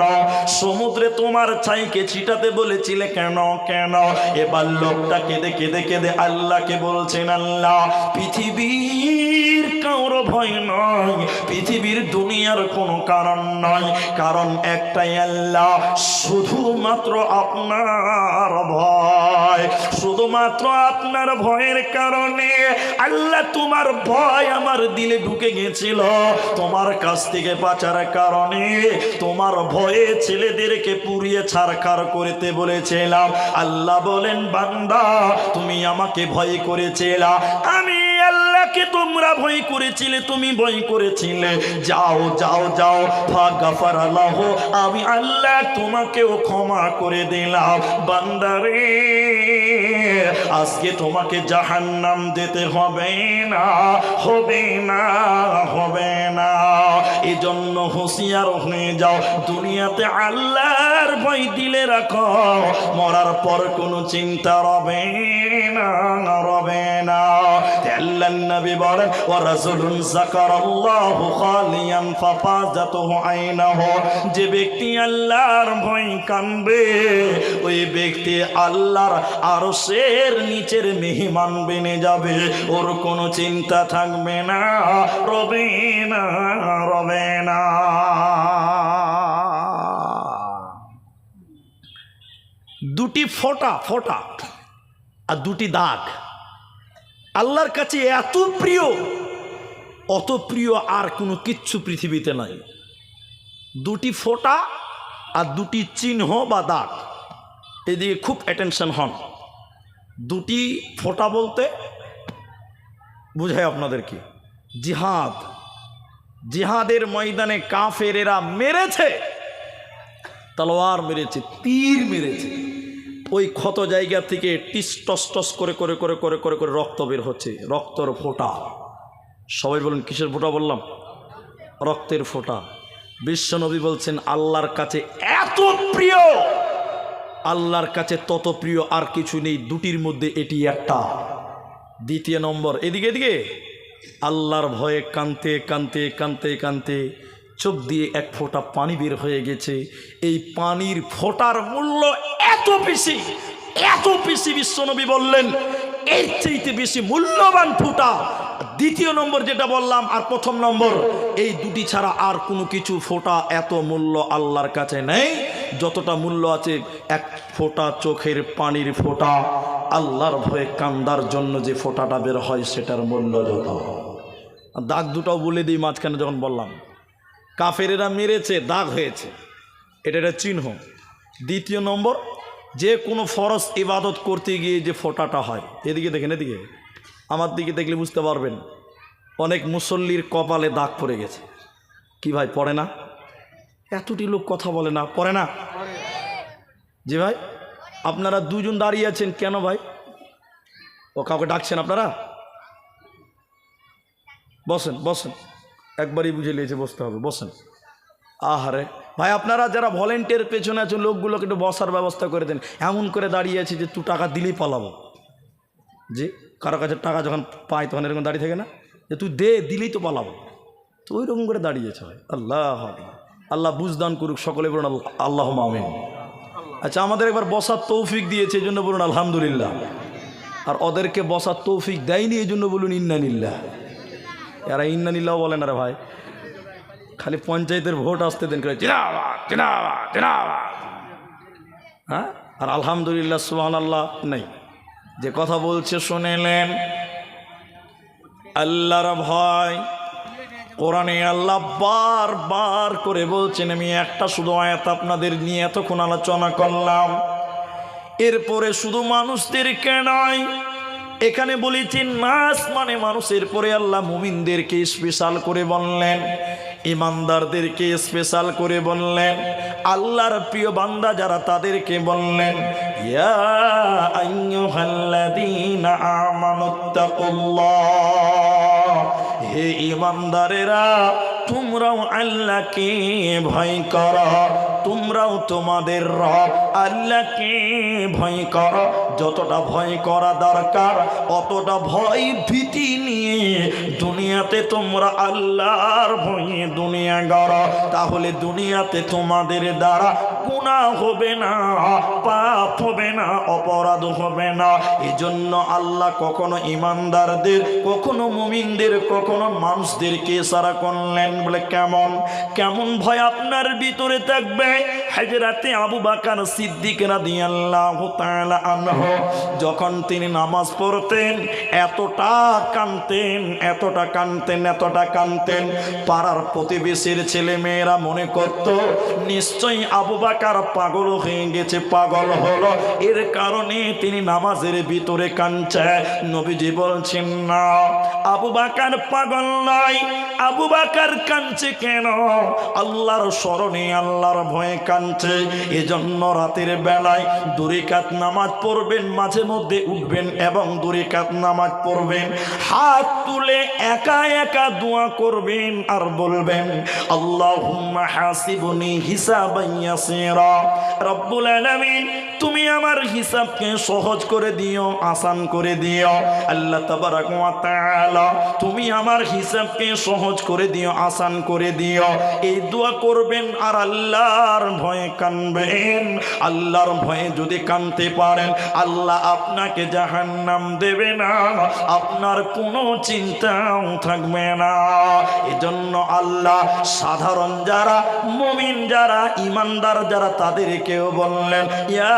A: সমুদ্রে তোমার ছাইকে ছিটাতে বলেছিলে কেন কেন? এবার লোকটা কেঁদে কেঁদে কেঁদে আল্লাহকে বলছেন, আল্লাহ পৃথিবীর কারো ভয় নয়, পৃথিবীর দুনিয়ার কোনো কারণ নয়, কারণ একটাই আল্লাহ, শুধুমাত্র আপনার ভয়। শুধুমাত্র আপনার ভয়ের কারণে আল্লাহ তোমার ভয় আমার দিলে ঢুকে গেছিল, তোমার কাছ থেকে বাঁচার কারণে তোমার ভয়ে ছেলেদেরকে পুড়িয়ে ছারখার করতে বলেছিলাম। আল্লাহ বলেন, বান্দা তুমি আমাকে ভয় করেছিলা, আমি আল্লাহকে তোমরা ভয় করেছিলে, তুমি ভয় করেছিলে, যাও যাও যাও, ফাগাফারা লাহু, আমি আল্লাহ তোমাকেও ক্ষমা করে দিলাম। বান্দারে আজকে তোমাকে জাহান্নাম যেতে হবে না, হবে না, হবে না। এজন্য হুঁশিয়ার হয়ে যাও, দুনিয়াতে আল্লাহর ভয় দিলে রাখো, মরার পর কোনো চিন্তা রবে না, রবে না। আল্লাহর নবী বলেন, ওয়া রাজুলুন যাকারাল্লাহু খালিয়ান ফাফাজাতুহু আইনাহু, যে ব্যক্তি আল্লাহর ভয় কানবে ওই ব্যক্তি আল্লাহর আরশের নিচের মেহমান বেনে যাবে, ওর কোনো চিন্তা থাকবে না, রবে না, রবে না। দুটি ফোঁটা ফোঁটা আর দুটি দাগ আল্লাহর কাছে এত প্রিয়, অত প্রিয় আর কোনো কিচ্ছু পৃথিবীতে নাই। দুটি ফোঁটা আর দুটি চিহ্ন বা দাগ, এদিকে খুব অ্যাটেনশন হন। দুটি ফোঁটা বলতে বুঝায় আপনাদেরকে জিহাদ, জিহাদের ময়দানে কাফেরেরা মেরেছে, তলোয়ার মেরেছে, তীর মেরেছে, ওই ক্ষত জায়গা থেকে টিস টস টস করে করে করে করে করে করে রক্ত বের হচ্ছে, রক্তর ফোঁটা। সবাই বলেন কিসের ফোঁটা বললাম? রক্তের ফোঁটা। বিশ্বনবী বলছেন আল্লাহর কাছে এত প্রিয়, আল্লাহর কাছে তত প্রিয় আর কিছু নেই, দুটির মধ্যে এটি একটা। দ্বিতীয় নম্বর, এদিকে এদিকে আল্লাহর ভয়ে কানতে কানতে কানতে কানতে চোখ দিয়ে এক ফোঁটা পানি বের হয়ে গেছে। এই পানির ফোঁটার মূল্য এত বেশি, এত বেশি, বিশ্বনবী বললেন এর চাইতে বেশি মূল্যবান ফোঁটা দ্বিতীয় নম্বর যেটা বললাম আর প্রথম নম্বর, এই দুটি ছাড়া আর কোনো কিছু ফোঁটা এত মূল্য আল্লাহর কাছে নেই যতটা মূল্য আছে এক ফোঁটা চোখের পানির ফোঁটা। আল্লাহর ভয়ে কান্দার জন্য যে ফোঁটাটা বের হয় সেটার মূল্য যত। দাগ দুটাও বলে দিই মাঝখানে যখন বললাম, কাফেরেরা মেরেছে, দাগ হয়েছে, এটা একটা চিহ্ন। দ্বিতীয় নম্বর, যে কোনো ফরজ ইবাদত করতে গিয়ে যে ফোঁটাটা হয়, এদিকে দেখেন, এদিকে আমার দিকে দেখলে বুঝতে পারবেন, অনেক মুসল্লির কপালে দাগ পড়ে গেছে। কি ভাই পড়ে না? এতটি লোক কথা বলে না, পড়ে না? জি ভাই, আপনারা দুজন দাঁড়িয়ে আছেন কেন ভাই? ও কাউকে ডাকছেন আপনারা? বসেন বসেন, একবারই বুঝে নিয়েছে বসতে হবে, বসেন। আহারে ভাই, আপনারা যারা ভলেন্টিয়ার পেছনে আছেন লোকগুলোকে একটু বসার ব্যবস্থা করে দেন। এমন করে দাঁড়িয়ে আছে যে তুই টাকা দিলেই পালাবো। যে কারো কাছে টাকা যখন পাই তখন এরকম দাঁড়িয়ে থাকে না, যে তুই দে, দিলেই তো পালাবো, তো ওই রকম করে দাঁড়িয়েছে ভাই। আল্লাহ আল্লাহ বুঝদান করুক, সকলে বলুন আল্লাহ আমিন। আচ্ছা, আমাদের একবার বসার তৌফিক দিয়েছে এই জন্য বলুন আলহামদুলিল্লাহ, আর ওদেরকে বসার তৌফিক দেয়নি এই জন্য বলুন ইন্নানিল্লাহ। এরা ইন্নানিল্লাহ বলেন, আরে ভাই খালি পঞ্চায়েতের ভোট আসতে দেন করে জিন্দাবাদ জিন্দাবাদ জিন্দাবাদ, হ্যাঁ, আর আলহামদুলিল্লাহ সুবহানাল্লাহ নেই। যে কথা বলছে শুনেলেন, আল্লাহর ভয়। কোরআনে আল্লাহ বারবার করে বলছেন, আমি একটা শুধু আয়াত আপনাদের নিয়ে এতক্ষণ আলোচনা করলাম, এরপরে শুধু মানুষদেরকে নয়, এখানে বলেছেন নাস মানে মানুষের পরে আল্লাহ মুমিনদেরকে স্পেশাল করে বললেন, ইমানদারদেরকে স্পেশাল করে বললেন, আল্লাহর প্রিয় বান্দা যারা তাদেরকে বললেন, ইয়া আইয়ুহাল্লাযীনা আমানুত্তাকুল্লাহ, হে ইমানদারেরা তোমরাও আল্লাহকে ভয় করো, তোমরাও তোমাদের রব আল্লাহকে ভয় করো। যতটা ভয় করা দরকার অতটা ভয় ভীতি নিয়ে দুনিয়াতে তোমরা আল্লাহর ভয়ে দুনিয়া গড়ো, তাহলে দুনিয়াতে তোমাদের দ্বারা গুনাহ হবে না, পাপ হবে না, অপরাধ হবে না। এজন্য আল্লাহ কখনো ইমানদারদের, কখনো মুমিনদের, কখনো মানুষদেরকে ইশারা করলেন। বলে কেমন কেমন ভয় আপনার ভিতরে থাকবে? হযরতে আবু বকর সিদ্দিক রাদিয়াল্লাহু তাআলা আনহু যখন তিনি নামাজ পড়তেন এতটা কাঁদতেন, এতটা কাঁদতেন, এতটা কাঁদতেন, পাড়ার প্রতিবেশীর ছেলে মেয়েরা মনে করত নিশ্চয়ই আবু বকর পাগল হয়ে গেছে, পাগল হলো, এর কারণে তিনি নামাজের ভিতরে কাঁদছে। নবীজি বলছেন না, আবু বকর পাগল নয়, আবু বকর কাঁদছে কেন? আল্লাহর স্মরণে, আল্লাহর ভয়ে কাঁদছে। এজন্য রাতের বেলায় 2 রাকাত নামাজ পড়বেন, মাঝে মধ্যে উঠবেন এবং 2 রাকাত নামাজ পড়বেন, হাত তুলে একা একা দোয়া করবেন আর বলবেন, আল্লাহুম্মা হাসিবনি হিসাবান ইয়াসীরা, রব্বুল আলামিন তুমি আমার হিসাবকে সহজ করে দিও, আসান করে দিও। আল্লাহ তাবারাক ওয়া তাআলা তুমি আমার হিসাবকে সহজ করে দিও, আসান করে দিও। এই দোয়া করবেন আর আল্লাহর ভয়ে কাঁদবেন। আল্লাহর ভয়ে যদি কাঁদতে পারেন আল্লাহ আপনাকে জাহান্নাম দেবে না, আপনার কোনো চিন্তাও থাকবে না। এজন্য আল্লাহ সাধারণ যারা মুমিন, যারা ইমানদার যারা, তাদেরকেও বললেন, ইয়া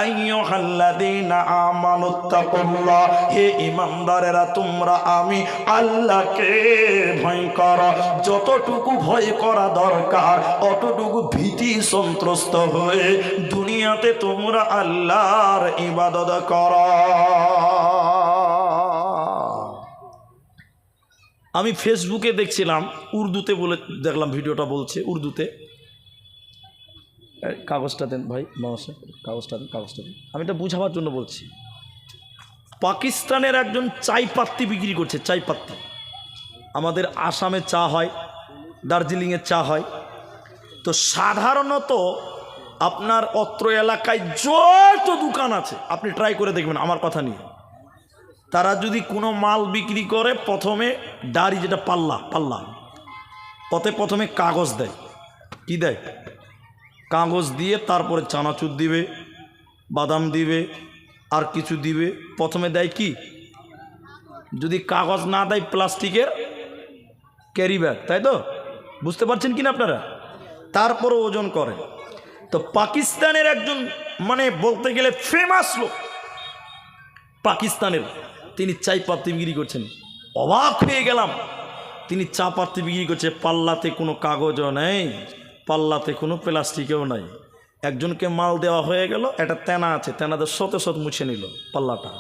A: আইয়ুহাল্লাযীনা আমানুত্তাকুল্লাহ, হে ইমানদারেরা তোমরা আমি আল্লাহকে ভয় করো। যতটুকু ভয় করা দরকার অতটুকু ভীতি সন্ত্রস্ত হয়ে দুনিয়াতে তোমরা আল্লাহর ইবাদত করো। আমি ফেসবুকে দেখছিলাম, উর্দুতে বলে দেখলাম, ভিডিওটা বলছে উর্দুতে। কাগজটা দেন ভাই, নমস্কার, কাগজটা দেন, কাগজটা দেন, আমি এটা বুঝাবার জন্য বলছি। পাকিস্তানের একজন চাই পাত্তি বিক্রি করছে, চাই পাত্তি। আমাদের আসামে চা হয়, দার্জিলিংয়ে চা হয়, তো সাধারণত আপনার অত্র এলাকায় যত দোকান আছে আপনি ট্রাই করে দেখবেন আমার কথা নিয়ে, তারা যদি কোনো মাল বিক্রি করে প্রথমে ডাড়ি, যেটা পাল্লা, ওতে প্রথমে কাগজ দেয়। কি দেয়? কাগজ দিয়ে তারপরে চানাচুর দিবে, বাদাম দিবে, আর কিছু দিবে। প্রথমে দেয় কি? যদি কাগজ না দেয় প্লাস্টিকের ক্যারি ব্যাগ, তাই তো? বুঝতে পারছেন কিনা আপনারা? তারপরে ওজন করে। তো পাকিস্তানের একজন মানে বলতে গেলে ফেমাস লোক পাকিস্তানের, তিনি চাই পাত্তি বিক্রি করছেন। অবাক হয়ে গেলাম, তিনি চা পাত্তি বিক্রি করছে, পাল্লাতে কোনো কাগজও নেই, পাল্লাতে কোনো প্লাস্টিকেও নাই। একজনকে মাল দেওয়া হয়ে গেল, একটা তেনা আছে, তেনাদের শত শত মুছে নিল পাল্লাটা।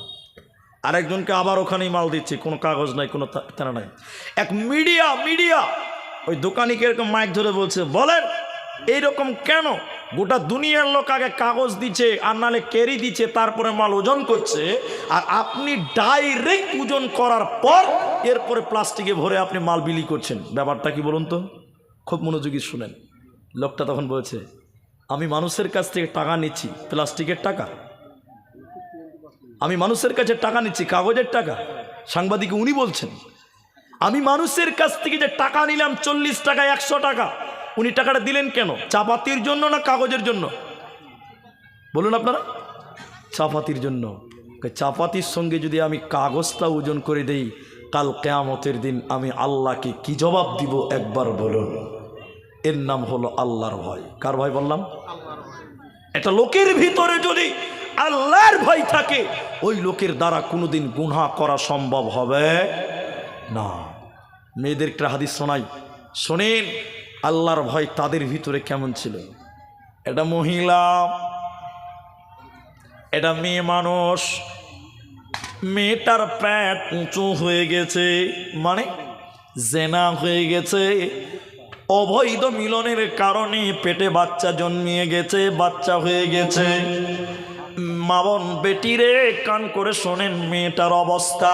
A: আরেকজনকে আবার ওখানেই মাল দিচ্ছে, কোনো কাগজ নাই, কোনো তেনা নাই। এক মিডিয়া ওই দোকানিকে এরকম মাইক ধরে বলছে, বলেন এইরকম কেন? গোটা দুনিয়ার লোক আগে কাগজ দিচ্ছে আর নালে ক্যারি দিচ্ছে, তারপরে মাল ওজন করছে, আর আপনি ডাইরেক্ট ওজন করার পর এরপরে প্লাস্টিকে ভরে আপনি মাল বিলি করছেন। ব্যাপারটা কি বলুন তো? খুব মনোযোগী শুনেন। লোকটা তখন বলছে, আমি মানুষের কাছ থেকে টাকা নিচ্ছি, প্লাস্টিকের টাকা, আমি মানুষের কাছে টাকা নিচ্ছি, কাগজের টাকা। সাংবাদিক উনি বলছেন, আমি মানুষের কাছ থেকে যে টাকা নিলাম 40 টাকা, 100 টাকা, উনি টাকাটা দিলেন কেন? চাপাতির জন্য না কাগজের জন্য? বলুন আপনারা। চাপাতির জন্য। চাপাতির সঙ্গে যদি আমি কাগজটা ওজন করে দেই, কাল কিয়ামতের দিন আমি আল্লাহকে কি জবাব দিব একবার বলুন? এর নাম হলো আল্লাহর ভয়। কার ভয় বললাম? এটা লোকের ভিতরে যদি আল্লাহর ভয় থাকে ওই লোকের দ্বারা কোনোদিন গুনাহ করা সম্ভব হবে না। মেয়েদের একটা হাদিস শোনাই, শোনেন আল্লাহর ভয় তাদের ভিতরে কেমন ছিল। এটা মহিলা, এটা মেয়ে মানুষ, মেয়েটার পেট উঁচু হয়ে গেছে, মানে জেনা হয়ে গেছে, অবৈধ মিলনের কারণে পেটে বাচ্চা জন্মিয়ে গেছে, বাচ্চা হয়ে গেছে। মা বোন বেটিরে কান করে শোনেন মেয়েটার অবস্থা।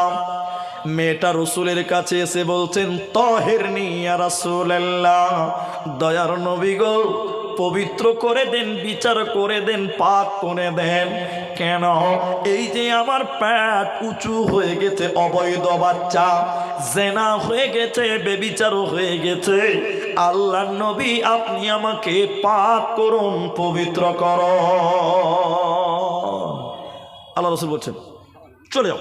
A: মেয়েটা রসুলের কাছে এসে বলছেন, তহেরনি ইয়া রাসূলুল্লাহ, দয়ার নবী গো পবিত্র করে দেন, বিচার করে দেন, পাক করে দেন। কেন? এই যে আমার পেট উঁচু হয়ে গেছে, অবৈধ বাচ্চা, জেনা হয়ে গেছে, বেবিচারও হয়ে গেছে। আল্লাহর নবী আপনি আমাকে পাক করুন, পবিত্র করুন। আল্লাহ রাসূল বলছেন, চলে যাও,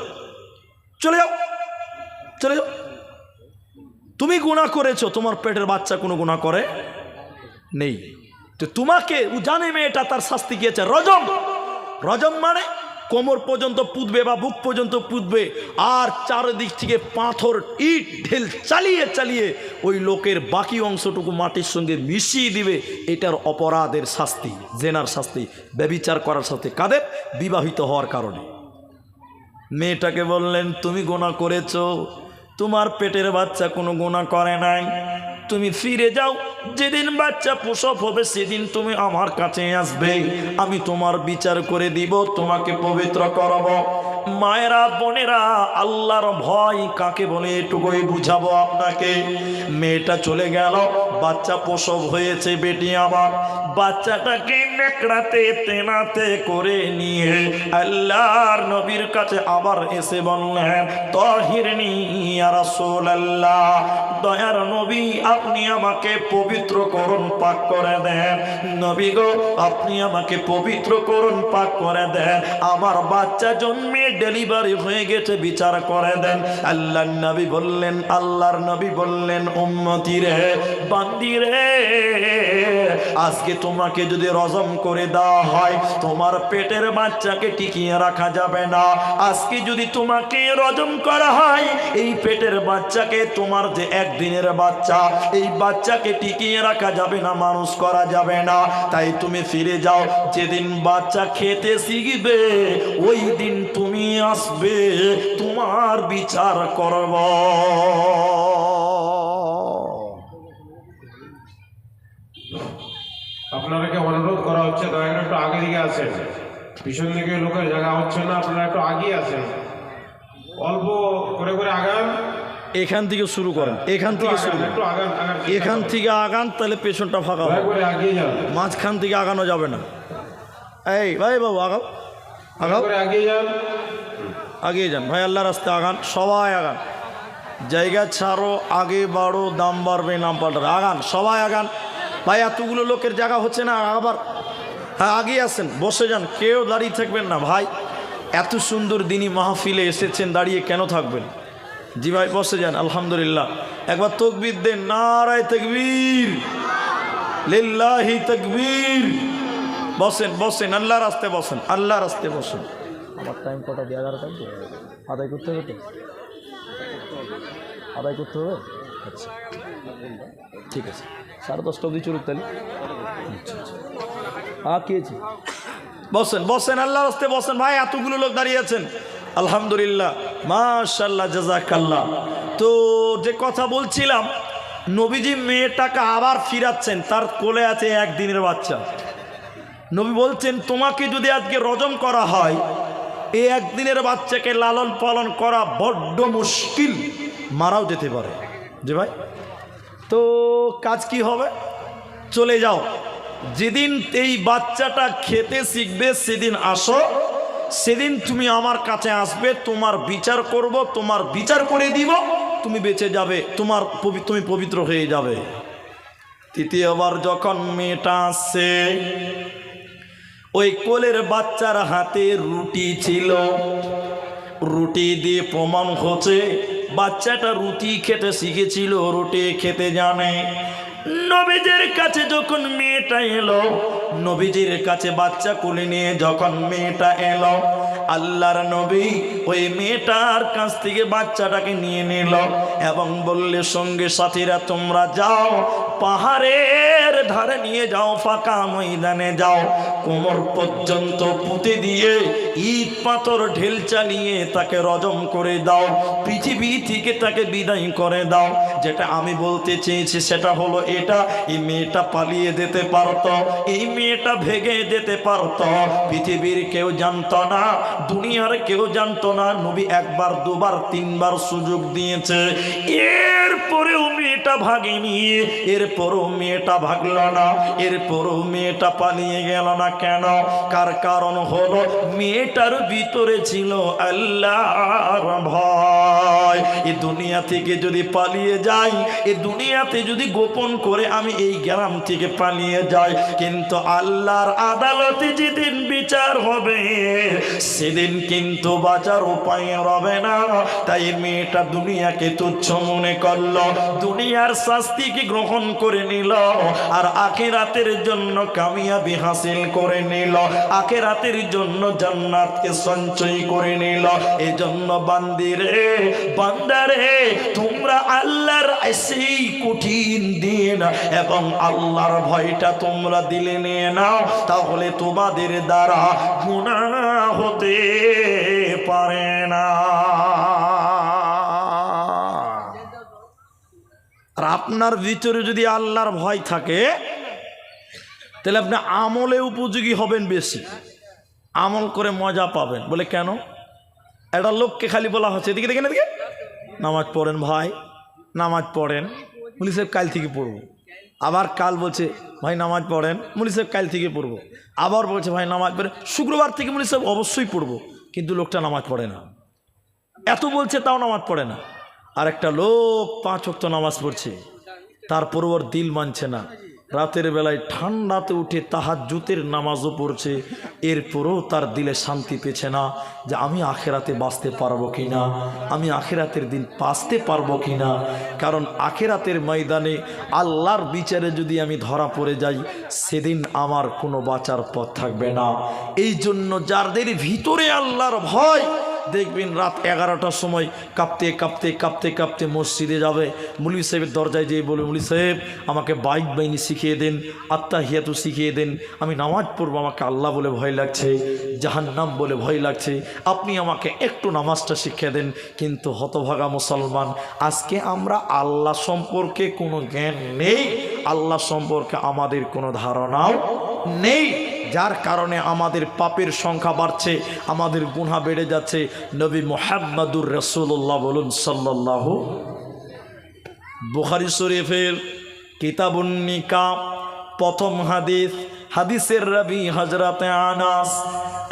A: চলে যাও, চলে যাও। তুমি গুনাহ করেছো, তোমার পেটের বাচ্চা কোনো গুনাহ করে নেই। তো তোমাকে জানে মেয়েটা, তার শাস্তি গিয়েছে রজম। রজম মানে কোমর পর্যন্ত পুঁতবে বা বুক পর্যন্ত পুঁতবে, আর চারিদিক থেকে পাথর ইট ঢেল চালিয়ে চালিয়ে ওই লোকের বাকি অংশটুকু মাটির সঙ্গে মিশিয়ে দিবে। এটার অপরাধের শাস্তি, জেনার শাস্তি, ব্যভিচার করার সাথে। কাদের? বিবাহিত হওয়ার কারণে। মেয়েটাকে বললেন, তুমি গুনাহ করেছো, তোমার পেটের বাচ্চা কোনো গুনাহ করে নাই, তুমি ফিরে যাও, যেদিন বাচ্চা প্রসব হবে সেদিন তুমি আমার কাছে আসবে, আমি তোমার বিচার করে দিব, তোমাকে পবিত্র করব। মায়েরা বোনেরা, আল্লাহর ভয় কাকে বলে এটুকুই বুঝাবো আপনাকে। মেয়েটা চলে গেল, বাচ্চা প্রসব হয়েছে, বেটি আমার বাচ্চাটাকে নেকড়াতে তেনাতে করে নিয়ে আল্লাহর নবীর কাছে আবার এসে বললেন, তাহিরনি ইয়া রাসূলুল্লাহ, দয়ার নবী আপনি আমাকে পবিত্র করুন, পাক করে দেন। নবী গো আপনি আমাকে পবিত্র করুন, পাক করে দেন, আমার বাচ্চা জন্মে ডেলিভারি হয়ে গেছে, বিচার করে দেন। আল্লাহর নবী বললেন, আল্লাহর নবী বললেন, উম্মতি রে, বান্দি রে, আজকে তোমাকে যদি রজম করে দেওয়া হয় তোমার পেটের বাচ্চাকে টিকিয়ে রাখা যাবে না। আজকে যদি তোমাকে রজম করা হয় এই পেটের বাচ্চাকে, তোমার যে একদিনের বাচ্চা, এই বাচ্চাকে টিকিয়ে রাখা যাবে না, মানুষ করা যাবে না। তাই তুমি ফিরে যাও, যেদিন বাচ্চা খেতে শিখবে ওই দিন তুমি আসবে, তোমার বিচার করব।
B: আপনাদেরকে অনুরোধ করা হচ্ছে, দয়া করে একটু আগে দিকে আসেন, পিছন দিকে লোকের জায়গা হচ্ছে না, আপনারা একটু আগে আসেন, অল্প করে করে আগান।
A: এখান থেকে শুরু করেন, এখান থেকে শুরু করেন, এখান থেকে আগান, তাহলে পেছনটা ফাঁকা হবে। মাঝখান থেকে আগানো যাবে না। এই ভাই বাবু আগাও, আগাও, আগিয়ে যান ভাই, আল্লাহ রাস্তায় আগান, সবাই আগান, জায়গা ছাড়ো, আগে বাড়ো, দাম বাড়বে, নাম পাল্টাবে, আগান, সবাই আগান ভাই। এতগুলো লোকের জায়গা হচ্ছে না, আবার হ্যাঁ আগিয়ে আসেন, বসে যান, কেউ দাঁড়িয়ে থাকবেন না ভাই। এত সুন্দর দিনই মাহফিলে এসেছেন, দাঁড়িয়ে কেন থাকবেন? জি ভাই বসে যান। আলহামদুলিল্লাহ, একবার তাকবীর দেন, নারায়ে তাকবীর, লিল্লাহি তাকবীর। বসেন বসেন, আল্লাহর রাস্তায় বসেন, আল্লাহর রাস্তায় বসেন। আমার টাইম কটা দিয়ে 11টা আদায় করতে হবে, তো আদায় করতে হবে। আচ্ছা ঠিক আছে, 10:30 অবধি চলুক তাহলে। আচ্ছা আচ্ছা, খেয়েছি। বসেন বসেন, আল্লাহর রাস্তায় বসেন ভাই, এতগুলো লোক দাঁড়িয়ে আছেন। আলহামদুলিল্লাহ, মাশাআল্লাহ, জাযাকাল্লাহ। তো যে কথা বলছিলাম, নবীজি মেয়েটাকে আবার ফিরাচ্ছেন, তার কোলে আছে একদিনের বাচ্চা। নবী বলছেন, তোমাকে যদি আজকে রজম করা হয়, এই একদিনের বাচ্চাকে লালন পালন করা বড্ড মুশকিল, মারাও যেতে পারে। যে ভাই, তো কাজ কি হবে? চলে যাও, যেদিন এই বাচ্চাটা খেতে শিখবে সেদিন আসো, সেদিন তুমি আমার কাছে আসবে, তোমার বিচার করব, তোমার বিচার করে দিব, তুমি বেঁচে যাবে, তুমি পবিত্র হয়ে যাবে। তৃতীয়বার যখন মেয়েটা আসছে, ওই কোলের বাচ্চার হাতে রুটি ছিল, রুটি দিয়ে প্রমাণ হচ্ছে বাচ্চাটা রুটি খেতে শিখেছিল, রুটি খেতে জানে। নবীজির কাছে যখন মেয়েটা এলো, নবীজির কাছে বাচ্চা কোলে নিয়ে যখন মেয়েটা এলো, আল্লাহর নবী ওই মেয়েটার কাছ থেকে বাচ্চাটাকে নিয়ে নিল এবং বললে, সঙ্গে সাথীরা তোমরা যাও, পাহাড়ের ধারে নিয়ে যাও, ফাঁকা ময়দানে যাও, কোমর পর্যন্ত পুঁতে দিয়ে ইট পাথর ঢেল চালিয়ে তাকে রজম করে দাও, পৃথিবী থেকে তাকে বিদায় করে দাও। যেটা আমি বলতে চেয়েছি সেটা হলো এটা, এই মেয়েটা পালিয়ে যেতে পারতো, এই মেয়েটা ভেগে যেতে পারতো, পৃথিবীর কেউ জানতো না, দুনিয়ার কেউ জানতো না। নবী একবার দুবার তিনবার সুযোগ দিয়েছে, এরপরেও মেয়েটা ভাগেনি, এরপরও মেয়েটা ভাগল না, এরপরও মেয়েটা পালিয়ে গেল না। কেন? কারণ হলো মেয়েটার ভিতরে ছিল আল্লাহর ভয়। এই দুনিয়া থেকে যদি পালিয়ে যাই, এই দুনিয়াতে যদি গোপন করে আমি এই গ্রাম থেকে পালিয়ে যাই, কিন্তু আল্লাহর আদালতে যেদিন বিচার হবে সেদিন কিন্তু বাঁচার উপায় হবে না। তাই মেয়েটা দুনিয়াকে তুচ্ছ মনে করলো, দুনিয়ার শাস্তিকে গ্রহণ করে নিল, আর আখিরাতের জন্য কামিয়াবি হাসিল করে নিল, আখিরাতের জন্য জান্নাতকে সঞ্চয় করে নিল। এজন্য বান্দিরে, বান্দারে, তোমরা আল্লাহর সেই কঠিন দিন এবং আল্লাহর ভয়টা তোমরা দিলে নিয়ে নাও, তাহলে তোমাদের দ্বারা গুনাহ হতে পারে না। আর আপনার ভিতরে যদি আল্লাহর ভয় থাকে, তাহলে আপনি আমলে উপযোগী হবেন, বেশি আমল করে মজা পাবেন। বলে কেন? একটা লোককে খালি বলা হচ্ছে, এদিকে দেখেন, এদিকে নামাজ পড়েন ভাই, নামাজ পড়েন। মুলি সাহেব কাল থেকে পড়বো। আবার কাল বলছে ভাই নামাজ পড়েন, মুলি সাহেব কাল থেকে পড়বো। আবার বলছে ভাই নামাজ পড়েন, শুক্রবার থেকে মুলি সাহেব অবশ্যই পড়বো। কিন্তু লোকটা নামাজ পড়ে না, এত বলছে তাও নামাজ পড়ে না। আর একটা লোক 5 ওয়াক্ত নামাজ পড়ছে, তারপরও ওর দিল মানছে না। রাতের বেলায় ঠান্ডাতে উঠে তাহাজ্জুদের নামাজও পড়ছে, এরপরও তার দিলে শান্তি পেছে না যে আমি আখেরাতে বাঁচতে পারবো কিনা, আমি আখেরাতের দিন বাঁচতে পারবো কিনা। কারণ আখেরাতের ময়দানে আল্লাহর বিচারে যদি আমি ধরা পড়ে যাই, সেদিন আমার কোনো বাঁচার পথ থাকবে না। এই জন্য যাদের ভিতরে আল্লাহর ভয়, দেখবেন রাত 11টার সময় কাঁপতে কাঁপতে কাঁপতে কাঁপতে মসজিদে যাবে, মুলি সাহেবের দরজায় যেয়ে বলবে, মুলি সাহেব আমাকে বাইক বাহিনী শিখিয়ে দেন, আত্মাহিয়াতু শিখিয়ে দেন, আমি নামাজ পড়বো, আমাকে আল্লাহ বলে ভয় লাগছে, জাহান্নাম বলে ভয় লাগছে, আপনি আমাকে একটু নামাজটা শিখিয়ে দেন। কিন্তু হতভাগা মুসলমান, আজকে আমরা আল্লাহ সম্পর্কে কোনো জ্ঞান নেই, আল্লাহ সম্পর্কে আমাদের কোনো ধারণাও নেই, যার কারণে আমাদের পাপের সংখ্যা বাড়ছে, আমাদের গুনাহ বেড়ে যাচ্ছে। নবী মুহাম্মদুর রাসূলুল্লাহ বলুন সাল্লাল্লাহু। বুখারী শরীফের কিতাবুন নিকাহ প্রথম হাদিস, হাদিসের রাবি হযরতে আনাস।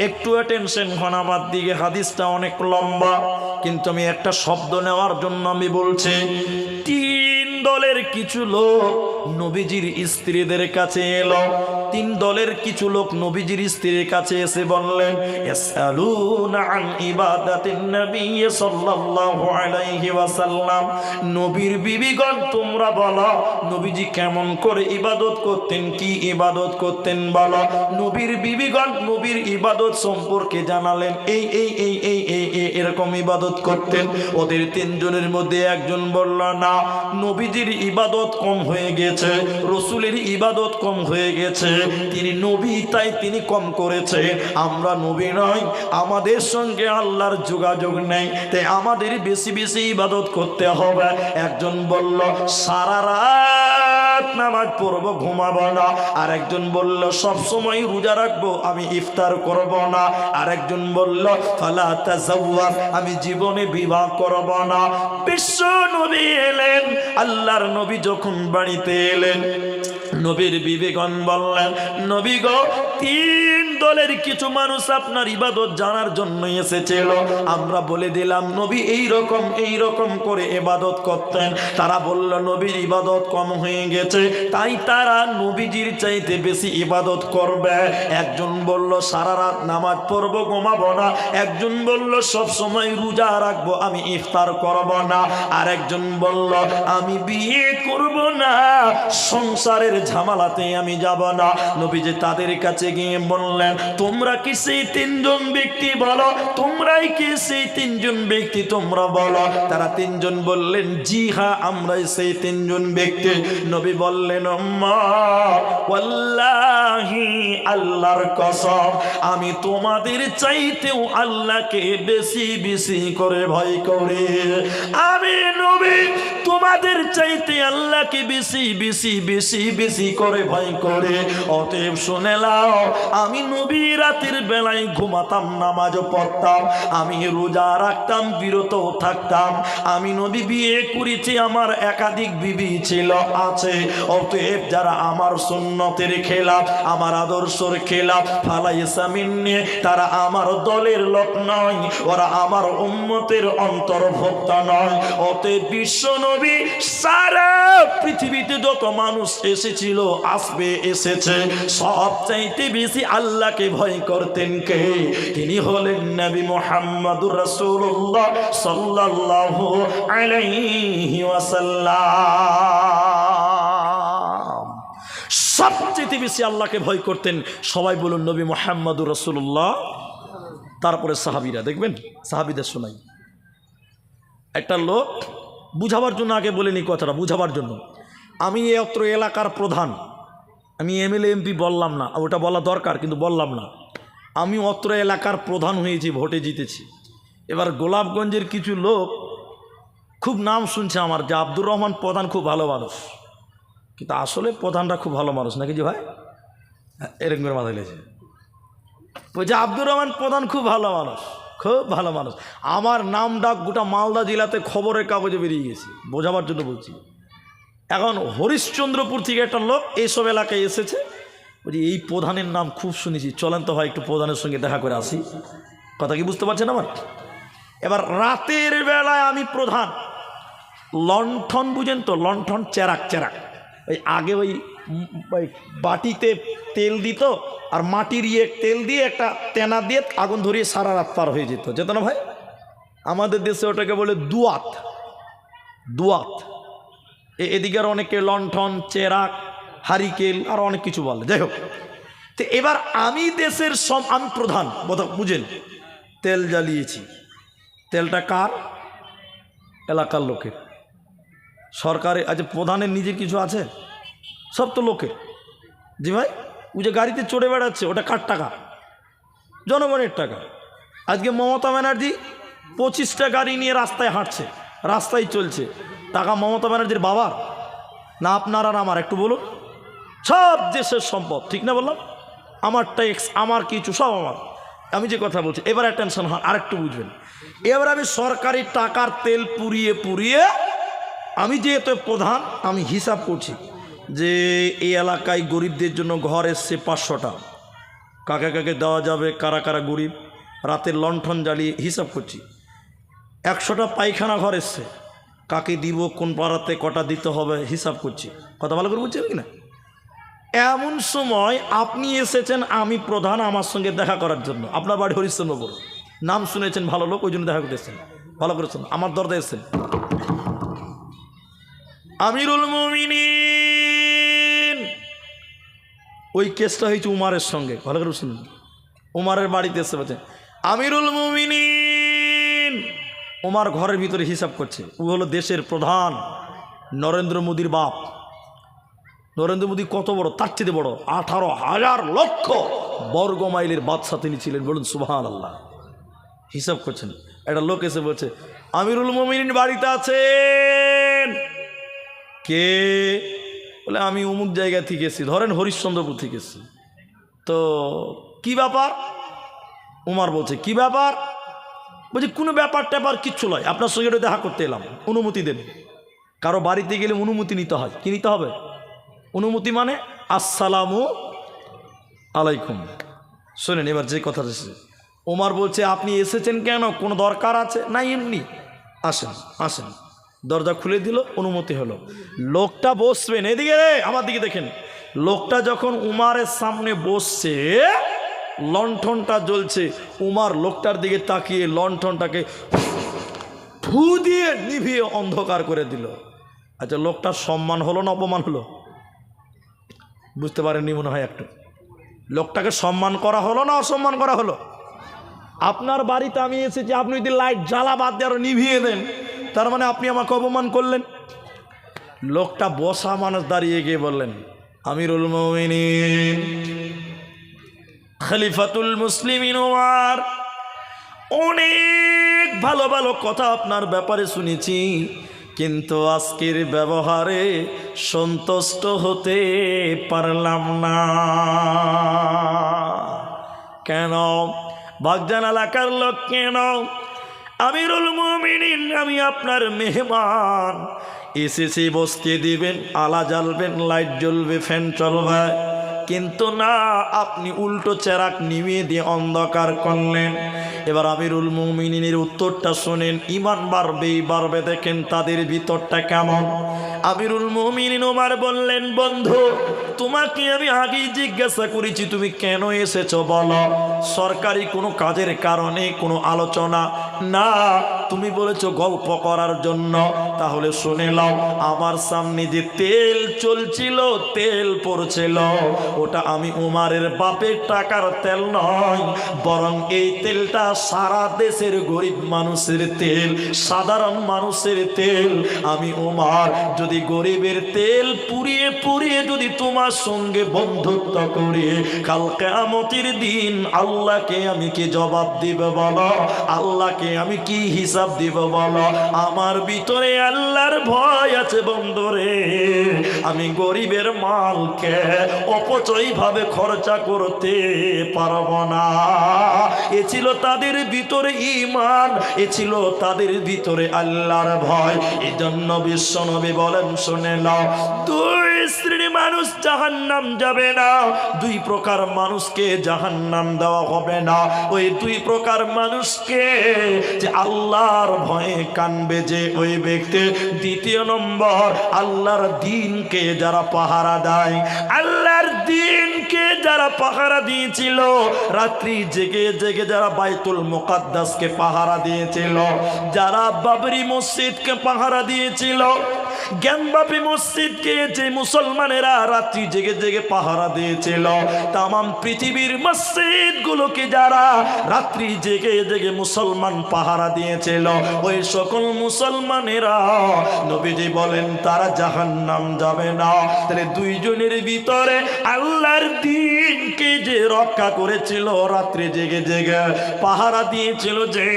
A: একটু অ্যাটেনশন হন আমার দিকে, হাদিসটা অনেক লম্বা, কিন্তু আমি একটা শব্দ নেওয়ার জন্য আমি বলছি। 3 দলের কিছু লোক নবীজির স্ত্রীদের কাছে এলো, 3 দলের কিছু লোক নবীজির স্ত্রীর কাছে এসে বললেন, ইয়াসআলুনা আন ইবাদাতিন নবী সাল্লাল্লাহু আলাইহি ওয়াসাল্লাম, নবীর বিবিগণ তোমরা বলো নবীজি কেমন করে ইবাদত করতেন, কি ইবাদত করতেন বলো। নবীর বিবিগণ নবীর ইবাদত সম্পর্কে জানালেন, এই এই এই এই এই এরকম ইবাদত করতেন। ওদের 3 জনের মধ্যে একজন বলল, না, নবীজির ইবাদত কম হয়ে গেছে, রসুলের ইবাদত কম হয়ে গেছে, তিনি নবী তাই তিনি কম করেছে, আমরা নবী নই, আমাদের সঙ্গে আল্লাহর যোগাযোগ নেই, তাই আমাদের বেশি বেশি ইবাদত করতে হবে। একজন বলল, সারা রাত নামাজ পড়বো, ঘুমাবো না। আর একজন বলল, সব সময় রোজা রাখবো, আমি ইফতার করব না। আর একজন বলল, ফালা তাজাওয়াজ, আমি জীবনে বিবাহ করব না। বিশ্ব নবী এলেন, আল্লাহর নবী যখন বাড়িতে এলেন, নবীর বিবেগণ বললেন, নবী গো, 3 দলের কিছু মানুষ আপনার ইবাদত জানার জন্য এসেছিল, আমরা বলে দিলাম নবী এই রকম করে ইবাদত করতেন। তারা বলল নবীর ইবাদত কম হয়ে গেছে, তাই তারা নবীজির চাইতে বেশি ইবাদত করবে। একজন বলল সারা রাত নামাজ পড়বো, ঘুমাবো না। একজন বলল সব সময় রোজা রাখবো, আমি ইফতার করব না। আর একজন বলল আমি বিয়ে করব না, সংসারের ঝামেলাতে আমি যাব না। নবীজি তাদের কাছে গিয়ে বললেন তোমরা কি সেই তিনজন ব্যক্তি? বলো তোমরাই কি সেই তিনজন ব্যক্তি? তোমরা বলো। তারা তিনজন বললেন জি হ্যাঁ, আমরাই সেই তিনজন ব্যক্তি। নবী বললেন আম্মা ওয়াল্লাহি, আল্লাহর কসম, আমি তোমাদের চাইতেও আল্লাহকে বেশি বেশি করে ভয় করি। আমি নবী তোমাদের চাইতে আল্লাহকে বেশি বেশি বেশি বেশি করে ভয় করে। অতএব শুনে নাও, আমি নবী রাতের বেলায় ঘুমাতাম, নামাজও পড়তাম, আমি রোজা রাখতাম, বিরত থাকতাম। আমি নবী বিয়ে করেছি, আমার একাধিক বিবি ছিল, আছে। অতএব যারা আমার সুন্নতের খেলাফ, আমার আদর্শের খেলাফ, ফালাইসা মিন্নি, তারা আমার দলের লোক নয়, ওরা আমার উম্মতের অন্তর্ভুক্ত নয়। অতএব বিশ্ব নবী সারা পৃথিবীতে যত মানুষ এসেছিল, আসবে, এসেছে, সব চাইতে বেশি আল্লাহকে ভয় করতেন কে? তিনি হলেন নবী মুহাম্মদুর রাসূলুল্লাহ সাল্লাল্লাহু আলাইহি ওয়াসাল্লাম। সবচেয়ে বেশি আল্লাহকে ভয় করতেন। সবাই বলুন নবী মুহাম্মদুর রাসূলুল্লাহ। তারপরে সাহাবীরা, দেখবেন সাহাবীদের শোনাই। একটা লোক, বুঝাবার জন্য আগে বলিনি কথাটা, বুঝাবার জন্য। আমি এই অত্র এলাকার প্রধান, আমি এমএলএ এমপি বললাম না, ওটা বলা দরকার কিন্তু বললাম না। আমি অত্র এলাকার প্রধান হয়েছি, ভোটে জিতেছি। এবার গোলাপগঞ্জের কিছু লোক খুব নাম শুনছে আমার, যে আব্দুর রহমান প্রধান খুব ভালো মানুষ, কিন্তু আসলে প্রধানরা খুব ভালো মানুষ নাকি? যে ভাই এরকম করে মাথায় লেগেছে, বলছে আব্দুর রহমান প্রধান খুব ভালো মানুষ, খুব ভালো মানুষ। আমার নাম ডাক গোটা মালদা জেলাতে খবরের কাগজে বেরিয়ে গেছে, বোঝাবার জন্য বলছি। এখন হরিশ্চন্দ্রপুর থেকে একটা লোক এইসব এলাকায় এসেছে, বলছি এই প্রধানের নাম খুব শুনেছি, চলেন তো ভাই একটু প্রধানের সঙ্গে দেখা করে আসি। কথা কি বুঝতে পারছেন আমার? এবার রাতের বেলায় আমি প্রধান, লণ্ঠন বুঝেন তো, লণ্ঠন, চেরাক, চেরাক, ওই আগে ওই বাটিতে তেল দিত আর মাটির তেল দিয়ে একটা তেনা দিয়ে আগুন ধরিয়ে সারা রাত পার হয়ে যেত, যেত না ভাই? আমাদের দেশে ওটাকে বলে দুয়াত, দুয়াত। এদিকে আর অনেকে লণ্ঠন, চেরাক, হারিকেল আর অনেক কিছু বলে, যাই হোক। তো এবার আমি দেশের আমি প্রধান, বুঝেন, তেল জ্বালিয়েছি। তেলটা কার? এলাকার লোকের। সরকারে আচ্ছা প্রধানের নিজের কিছু আছে? সব তো লোকের। জি ভাই, ওই যে গাড়িতে চড়ে বেড়াচ্ছে, ওটা কার টাকা? জনগণের টাকা। আজকে মমতা ব্যানার্জি 25টা গাড়ি নিয়ে রাস্তায় হাঁটছে, রাস্তায় চলছে, টাকা মমতা ব্যানার্জির বাবার না আপনার আর আমার? একটু বলুন। সব দেশের সম্পদ, ঠিক না বললাম? আমার ট্যাক্স, আমার কিছু সব আমার। আমি যে কথা বলছি, এবার টেনশন হন, আরেকটু বুঝবেন। এবার আমি সরকারি টাকার তেল পুড়িয়ে পুড়িয়ে, আমি যেহেতু প্রধান, আমি হিসাব করছি যে এই এলাকায় গরিবদের জন্য ঘর এসছে 500টা, কাকে কাকে দেওয়া যাবে, কারা কারা গরিব। রাতের লণ্ঠন জ্বালিয়ে হিসাব করছি। 100টা পায়খানা ঘর এসছে, কাকে দিব, কোন পাড়াতে কটা দিতে হবে, হিসাব করছি। কথা ভালো করে বুঝছেন কি না? এমন সময় আপনি এসেছেন, আমি প্রধান, আমার সঙ্গে দেখা করার জন্য। আপনার বাড়ি হরিশ্চন্দ্রপুর, নাম শুনেছেন, ভালো লোক, ওই জন্য দেখা করতে এসেছেন। ভালো করেছেন, আমার দরজা এসেছেন। আমিরুল মুমিনিন, ওই কেসটা হয়েছে উমারের সঙ্গে, ভালো করে শুনুন। উমারের বাড়িতে এসে বলছে আমিরুল মুমিনিন। উমার ঘরের ভিতরে হিসাব করছে। ও হলো দেশের প্রধান, নরেন্দ্র মোদির বাপ। নরেন্দ্র মোদী কত বড়? তার চেয়ে বড়, 18,000 লক্ষ বর্গ মাইলের বাদশা তিনি ছিলেন। বলুন সুবহানাল্লাহ। হিসাব করছেন, একটা লোক এসে বলছে আমিরুল মুমিনিন বাড়িতে আছেন। কে? বলে আমি অমুক জায়গা থেকে এসেছি, ধরেন হরিশ্চন্দ্রপুর থেকে এসেছি। তো কি ব্যাপার? উমার বলছে কি ব্যাপার? বলছে কোনো ব্যাপার ট্যাপার কিচ্ছু নয়, আপনার সঙ্গে দেখা করতে এলাম, অনুমতি দেন। কারো বাড়িতে গেলে অনুমতি নিতে হয়, কি নিতে হবে? অনুমতি মানে আসসালামু আলাইকুম। শোনেন এবার যে কথা এসেছে, ওমর বলছে আপনি এসেছেন কেন? কোনো দরকার আছে? না এমনি। আসেন আসেন, দরজা খুলে দিল, অনুমতি হলো। লোকটা বসবেন, এদিকে রে আমার দিকে দেখেন, লোকটা যখন উমারের সামনে বসছে, লণ্ঠনটা জ্বলছে, উমার লোকটার দিকে তাকিয়ে লণ্ঠনটাকে ফু দিয়ে নিভিয়ে অন্ধকার করে দিল। আচ্ছা, লোকটার সম্মান হলো না অপমান হলো? বুঝতে পারেননি মনে হয় একটু। লোকটাকে সম্মান করা হলো না অসম্মান করা হলো? আপনার বাড়িতে আমি এসেছি, আপনি যদি লাইট জ্বালা বাদ দিয়ে আরো নিভিয়ে দেন, তার মানে আপনি আমাকে অপমান করলেন। লোকটা বসা মানুষ দাঁড়িয়ে গিয়ে বললেন, আমিরুল মুমিনিন খলিফাতুল মুসলিমিন ওমর, অনেক ভালো ভালো কথা আপনার ব্যাপারে শুনেছি, কিন্তু আজকের ব্যবহারে সন্তুষ্ট হতে পারলাম না। কেন? বাগজান এলাকার লোক কেন? আমিরুল মুমিনিন, আমি আপনার মেহমান, এসেছি বসতে দিবেন, আলা জ্বালবেন, লাইট জ্বলবে, ফ্যান চলবে, কিন্তু না, আপনি উল্টো চেরাক নিভিয়ে দিয়ে অন্ধকার করলেন। এবার আমিরুল মুমিনিনের উত্তরটা শোনেন, ইমান বাড়বেই বাড়বে, দেখেন তাদের ভিতরটা কেমন। আমিরুল মুমিনিন ওমর বললেন, বন্ধু, তোমাকে আমি আগেই জিজ্ঞাসা করেছি তুমি কেন এসেছো বলো। সরকারি কোনো কাজের কারণে, কোনো আলোচনা না, তুমি বলেছো গল্প করার জন্য। তাহলে শুনে নাও, আমার সামনে যে তেল চলছিল, তেল পড়ছিল, ওটা আমি উমারের বাপের টাকার তেল নয়, বরং এই তেলটা সারা দেশের গরিব মানুষের তেল, সাধারণ মানুষের তেল। আমি উমার যদি গরিবের তেল পুড়িয়ে পুড়িয়ে যদি তোমার সঙ্গে বন্ধুত্ব করি, কাল কিয়ামতের দিন আল্লাহকে আমি কি জবাব দিব বলো? আল্লাহকে আমি কি হিসাব দিব বলো? আমার ভিতরে আল্লাহর ভয় আছে বন্ধুরে। আমি গরিবের মালকে অপচয় ভাবে খরচা করতে পারবো না। এ ছিল তাদের ভিতরে ঈমান, এ ছিল তাদের ভিতরে আল্লাহর ভয়। এজন্য বিশ্বনবী বলেন, শুনে নাও, দুই শ্রেণী মানুষ জাহান্নাম যাবে না, দুই প্রকার মানুষকে জাহান্নাম দেওয়া হবে না। ওই দুই প্রকার মানুষকে যে আল্লাহর ভয়ে কানবে যে ওই ব্যক্তি। দ্বিতীয় নম্বর, আল্লাহর দ্বীনকে যারা পাহারা দেয়, আল্লাহর দ্বীনকে যারা পাহারা দিয়েছিল, রাত্রি জেগে জেগে যারা বাইতুল মুকাদ্দাসকে পাহারা দিয়েছিল, যারা বাবরি মসজিদকে পাহারা দিয়েছিল, জ্ঞানবাপী মসজিদকে যে মুসলমানেরা রাত্রি জেগে জেগে পাহারা দিয়েছিল, তামাম পৃথিবীর মসজিদগুলোকে যারা রাত্রি জেগে জেগে মুসলমান পাহারা দিয়েছিল, ওই সকল মুসলমানেরা নবীজি বলেন তারা জাহান্নাম যাবে না। তাহলে দুইজনের ভিতরে আল্লাহর দ্বীনকে যে রক্ষা করেছিল, রাত্রি জেগে জেগে পাহারা দিয়েছিল, যে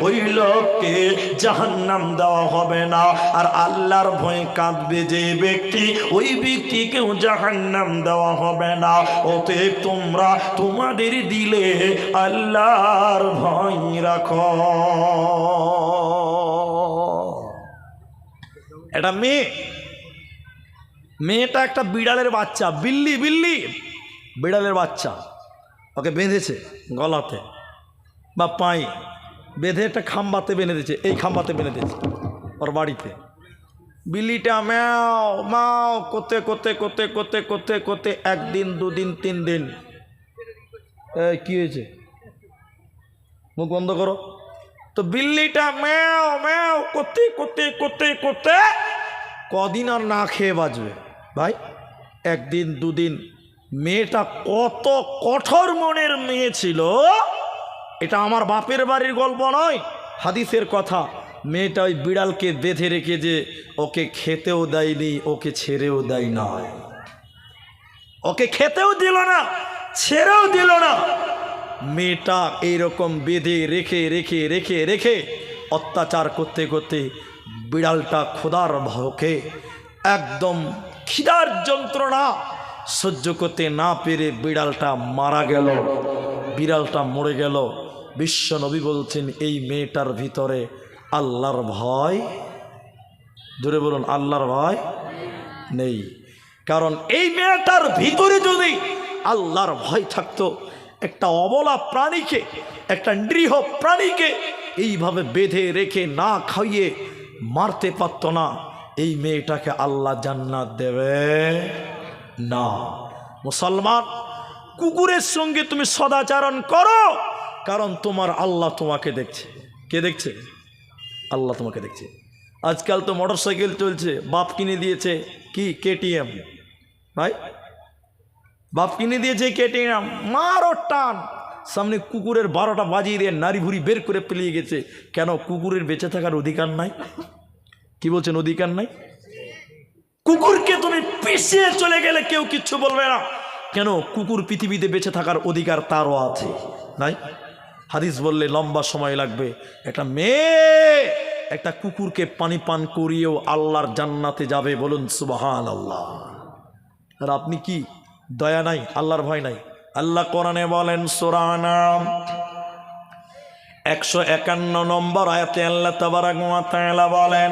A: ওই লোককে জাহান্নাম দেওয়া হবে না। আর আল্লাহর ভয়ে কাঁদবে যে ব্যক্তি, ওই ব্যক্তিকেও জাহান্নাম দেওয়া হবে না। অতএব তোমরা তোমাদের দিলে আল্লাহর ভয় রাখো। এটা মেয়েটা একটা বিড়ালের বাচ্চা, বিল্লি বিড়ালের বাচ্চা, ওকে বেঁধেছে গলাতে বা পায়ে বেঁধে একটা খাম্বাতে বেঁধে দিয়েছে, এই খাম্বাতে বেঁধে দিয়েছে ওর বাড়িতে। বিল্লিটা ম্যাও ম্যাও করতে করতে করতে করতে করতে করতে একদিন, দুদিন, 3 দিন। কি হয়েছে? মুখ বন্ধ করো। তো বিল্লিটা ম্যাও ম্যাও করতে করতে করতে করতে কদিন আর না খেয়ে বাঁচবে ভাই? একদিন, দুদিন। মেয়েটা কত কঠোর মনের মেয়ে ছিল, এটা আমার বাপের বাড়ির গল্প নয়, হাদিসের কথা। মেয়েটা ওই বিড়ালকে বেঁধে রেখে যে ওকে খেতেও দেয়নি, ওকে ছেড়েও দেয় না, ওকে খেতেও দিল না, ছেড়েও দিল না। মেয়েটা এইরকম বেঁধে রেখে রেখে রেখে রেখে অত্যাচার করতে করতে বিড়ালটা ক্ষুধার ভোকে একদম খিদার যন্ত্রণা সহ্য করতে না পেরে বিড়ালটা মারা গেল, বিড়ালটা মরে গেল। বিশ্ব নবী বলছেন এই মেয়েটার ভিতরে আল্লাহর ভয়, জোরে বলুন, আল্লাহর ভয় নেই। কারণ এই মেয়েটার ভিতরে যদি আল্লাহর ভয় থাকতো, একটা অবলা প্রাণীকে, একটা নিরীহ প্রাণীকে এইভাবে বেঁধে রেখে না খাইয়ে মারতে পারত না, এই মেয়েটাকে আল্লাহ জান্নাত দেবে না। মুসলমান, কুকুরের সঙ্গে তুমি সদাচরণ করো, কারণ তোমার আল্লাহ তোমাকে দেখছে। কে দেখছে? আল্লাহ তোমাকে দেখছে। আজকাল তো মোটরসাইকেল চলছে, বাপ কিনে দিয়েছে কি কেটিএম, ভাই বাপ কিনে দিয়েছে কেটিএম, মারো টান, সামনে কুকুরের 12টা বাজিয়ে দিয়ে নারী ভুড়ি বের করে পেলিয়ে গেছে। কেন? কুকুরের বেঁচে থাকার অধিকার নাই। কি বলছেন? অধিকার নাই। কুকুরকে তুমি পিছিয়ে চলে গেলে কেউ কিচ্ছু বলবে না। কেন? কুকুর পৃথিবীতে বেঁচে থাকার অধিকার তারও আছে, নাই? হাদিস বললে লম্বা সময় লাগবে। একটা মেয়ে একটা কুকুরকে পানি পান করিয়েও আল্লাহর জান্নাতে যাবে, বলুন সুবহানাল্লাহ। আর আপনি কি দয়া নাই? আল্লাহর ভয় নাই? আল্লাহ কোরআনে বলেন সূরা নাম 151 নম্বর আয়াতে আল্লাহ তাবারাক ওয়া তাআলা বলেন,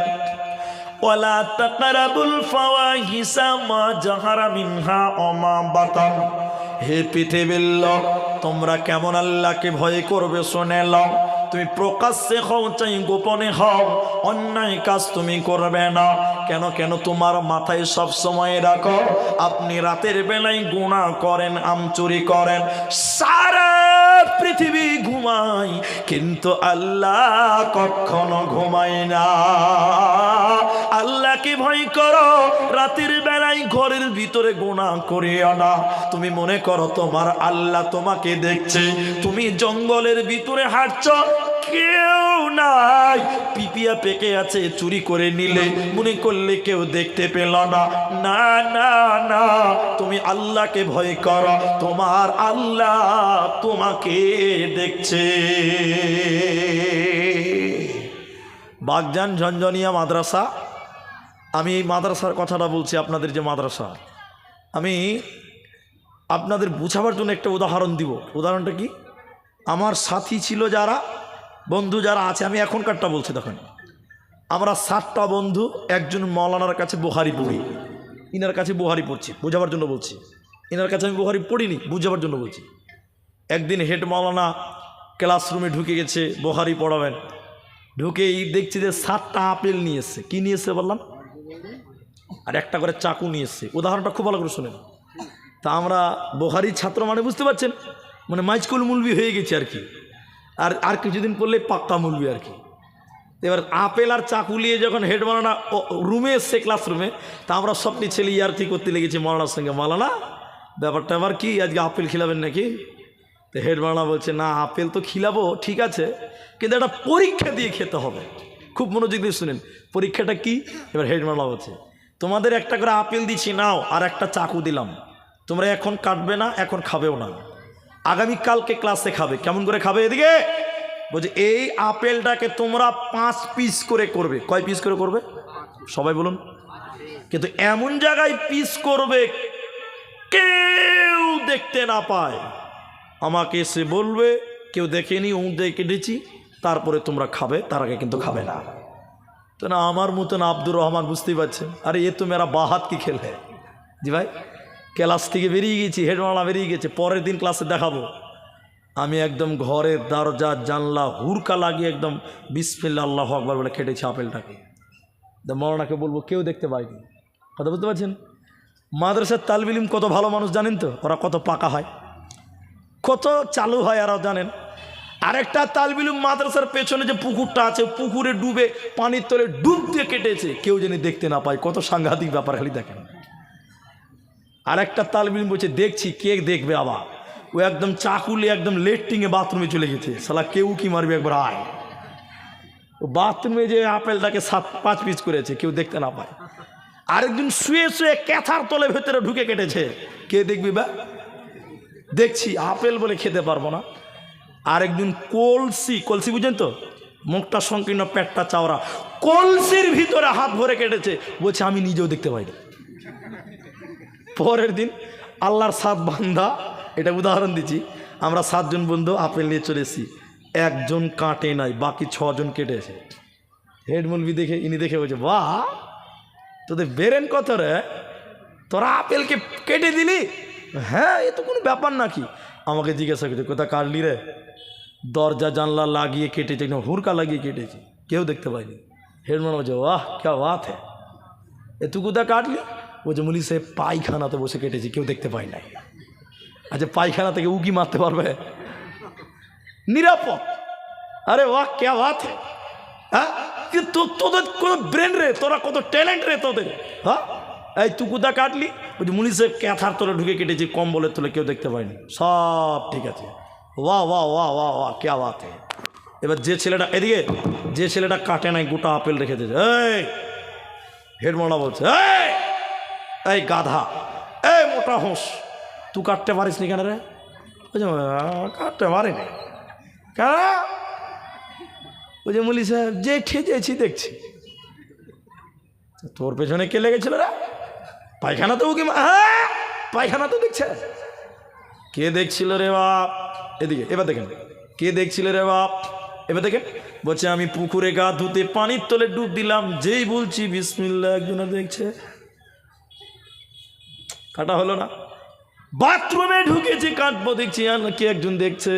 A: ওয়ালা তাকরাবুল ফাওয়াহিশা মা জাহারা মিনহা ওয়া মা বাতান। হে পৃথিবীর লোক, তোমরা কেমন আল্লাহকে ভয় করবে শুনে নাও। তুমি প্রকাশ্যে হও চাই গোপনে হও, অন্যায় কাজ তুমি করবে না। কেন? কেন তোমার মাথায় সব সময় রাখো, আপনি রাতের বেলায় গুনাহ করেন, চুরি করেন, সারা পৃথিবী ঘুমায়, কিন্তু আল্লাহ কখনো ঘুমায় না। আল্লাহকে ভয় করো, রাতের বেলায় ঘরের ভিতরে গুনাহ করিও না। তুমি মনে করো তোমার আল্লাহ তোমাকে দেখছে। তুমি জঙ্গলের ভিতরে হাঁটছো, কেউ নাই, পিপিয়া পেকে আছে, চুরি করে নিলে মনে করলে কেউ দেখতে পেল না। না না না, তুমি আল্লাহকে ভয় করো, তোমার আল্লাহ তোমাকে দেখছে। বাগজান ঝনঝনিয়া মাদ্রাসা, আমি এই মাদ্রাসার কথাটা বলছি, আপনাদের যে মাদ্রাসা, আমি আপনাদের বোঝাবার জন্য একটা উদাহরণ দিব। উদাহরণটা কি? আমার সাথী ছিল যারা, বন্ধু যারা আছে, আমি এখনকারটা বলছি। দেখেন, আমরা 7টা বন্ধু একজন মৌলানার কাছে বুখারী পড়ি। ইনার কাছে বুখারী পড়ছি, বোঝাবার জন্য বলছি। ইনার কাছে আমি বুখারী পড়িনি, বুঝাবার জন্য বলছি। একদিন হেড মৌলানা ক্লাসরুমে ঢুকে গেছে, বুখারী পড়াবেন। ঢুকেই দেখছি যে 7টা আপেল নিয়ে এসছে। কী নিয়ে এসছে বললাম? আর একটা করে চাকু নিয়ে এসছে। উদাহরণটা খুব ভালো করে শোনেন। তা আমরা বুখারীর ছাত্র মানে বুঝতে পারছেন, মানে মাইজকুল মুলবি হয়ে গেছে আর কি। আর কিছুদিন পড়লে পাক্কা মুলবি আর কি। এবার আপেল আর চাকু নিয়ে যখন হেড মৌলানা রুমে এসছে, ক্লাসরুমে, তা আমরা সবটি ছেলে ইয়ার্কি করতে লেগেছি মৌলানার সঙ্গে। মৌলানা, ব্যাপারটা আবার কি, আজকে আপেল খিলাবেন নাকি? তো হেড মৌলানা বলছে, না আপেল তো খিলাবো, ঠিক আছে, কিন্তু একটা পরীক্ষা দিয়ে খেতে হবে। খুব মনোযোগ দিয়ে শুনেন, পরীক্ষাটা কি? এবার হেড মৌলানা বলছে, তোমাদের একটা করে আপেল দিচ্ছি, নাও, আর একটা চাকু দিলাম, তোমরা এখন কাটবে না, এখন খাবেও না, আগামীকালকে ক্লাসে খাবে। কেমন করে খাবে? এদিকে বলছে, এই আপেলটাকে তোমরা 5 পিস করে করবে। কয় পিস করে করবে? সবাই বলুন। কিন্তু এমন জায়গায় পিস করবে কেউ দেখতে না পায়। আমাকে এসে বলবে কেউ দেখেনি, দিয়ে কেটেছি, তারপরে তোমরা খাবে, তার আগে কিন্তু খাবে না। তো না, আমার মতন আব্দুর রহমান, বুঝতেই পারছেন, আরে এ তো মেরা বাহাত কি খেল হ্যাঁ। জি ভাই, ক্লাস থেকে বেরিয়ে গেছি, হেডমালা বেরিয়ে গেছে, পরের দিন ক্লাসে দেখাবো। আমি একদম ঘরের দরজা জানলা হুরকা লাগিয়ে একদম বিসমিল্লাহ আল্লাহু আকবার বলে কেটেছি আপেলটাকে। মৌলানাকে বলবো, কেউ দেখতে পায়নি। কথা বুঝতে পারছেন? মাদ্রাসার তালিব ইলম কত ভালো মানুষ জানেন তো, ওরা কত পাকা হয়, কত চালু হয়, আর জানেন। আরেকটা তালিব ইলম মাদ্রাসার পেছনে যে পুকুরটা আছে, পুকুরে ডুবে পানির তলে ডুব দিয়ে কেটেছে, কেউ যেন দেখতে না পায়। কত সাংঘাতিক ব্যাপার, খালি দেখেন। আরেকটা তালিব ইলম বলছে, দেখছি, কে দেখবে? আবার ও একদম চাকুলি একদম লেট্রিনে বাথরুমে চলে গেছে। শালা কেউ কি মারবে, একবার আয়। ও বাথরুমে যে আপেলটাকে 5 পিস করেছে, কেউ দেখতে না পায়। আরেকজন শুয়ে শুয়ে ক্যাথার তলে ভেতরে ঢুকে কেটেছে, কে দেখবি? বা দেখছি, আপেল বলে খেতে পারবো না। আরেকজন কলসি বুঝেন তো, মুখটা সংকীর্ণ, পেটটা চাওড়া, কলসির ভিতরে হাত ভরে কেটেছে, বলছে আমি নিজেও দেখতে পাইনি। পরের দিন আল্লাহর 7 বান্দা, এটা উদাহরণ দিচ্ছি, আমরা 7 জন বন্ধু আপেল নিয়ে চলে এসেছি, একজন কাটে নাই, বাকি 6 জন কেটেছে। হেড মুলবি দেখে, ইনি দেখে বলছে, বাহ, তোদের বেরেন কত রে, তোরা আপেলকে কেটে দিলি? হ্যাঁ, এ তো কোনো ব্যাপার নাকি। আমাকে জিজ্ঞাসা করছে, কোথায় কাটলি রে? দরজা জানলা লাগিয়ে কেটেছে, হুরকা লাগিয়ে কেটেছে, কেউ দেখতে পায়নি। হেডমাস্টার বলছে वाह क्या बात है এ তুই কোথা কাটলি? বলছে মুলি সাহেব পায়খানাতে বসে কেটেছি, কেউ দেখতে পাই নাই। আচ্ছা পায়খানা থেকে উকি মারতে পারবে? নিরাপদ। আরে वाह क्या बात है। হ্যাঁ তোদের কত ব্রেন রে, তোরা কত ট্যালেন্ট রে তোদের। হ্যাঁ এই তুই কোথা কাটলি? বলছে মুলি সাহেব ক্যাথার তোলে ঢুকে কেটেছি, কম্বলের তোলে কেউ দেখতে পায়নি, সব ঠিক আছে। वाह वाह वाह वाह वाह क्या बात है। এবার যে ছেলেটা এদিকে, যে ছেলেটা কাটে নাই গোটা আপেল রেখে দিয়েছে, এই হেডমাস্টার বলছে এই গাধা, এই মোটা হোস, তুই কাটতে পারিস নি কেন রে? বলছে কাটতে পারিনি কেন? বলছে মুলি সাহেব যে ঠেকেছি দেখছি। তোর পেছনে কে লেগেছিল রে? পায়খানা তো কি? হ্যাঁ পায়খানা তো দেখছে। কে দেখছিল রে বাপ? এদিকে এবার দেখেন কে দেখছিল রে বাপ, এবার দেখেন। বলছে আমি পুকুরে গা ধুতে পানির তলে ডুব দিলাম, যেই বলছি বিসমিল্লাহ একজনে দেখছে। কাটা হলো না। বাথরুমে ঢুকেছি কাটবো, দেখছি কে একজন দেখছে।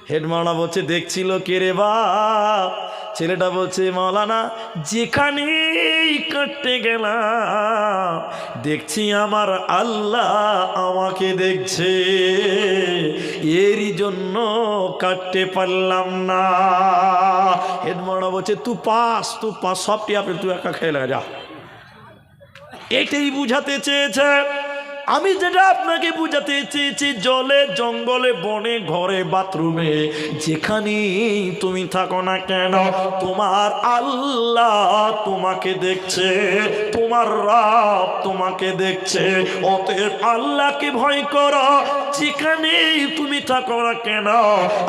A: হেডমাস্টার বলছে দেখছিল কে রে বাপ? ছেলেটা বলছে মাওলানা যেখানেই কাটতে গেলাম দেখছি আমার আল্লাহ আমাকে দেখছে, এরই জন্য কাটতে পারলাম না। হেডমাস্টার বলছে তুই পাস সবটি আপেল তুই একা খেয়ে লাগা যা। এটাই বুঝাতে চেয়েছে। আমি যেটা আপনাকে বুঝাতে চেয়েছি, জলে জঙ্গলে বনে ঘরে বাথরুমে যেখানেই তুমি থাকো না কেন তোমার আল্লাহ তোমাকে দেখছে, তোমার রব তোমাকে দেখছে। অতএব আল্লাহকে ভয় করো, যেখানেই তুমি থাকো না কেন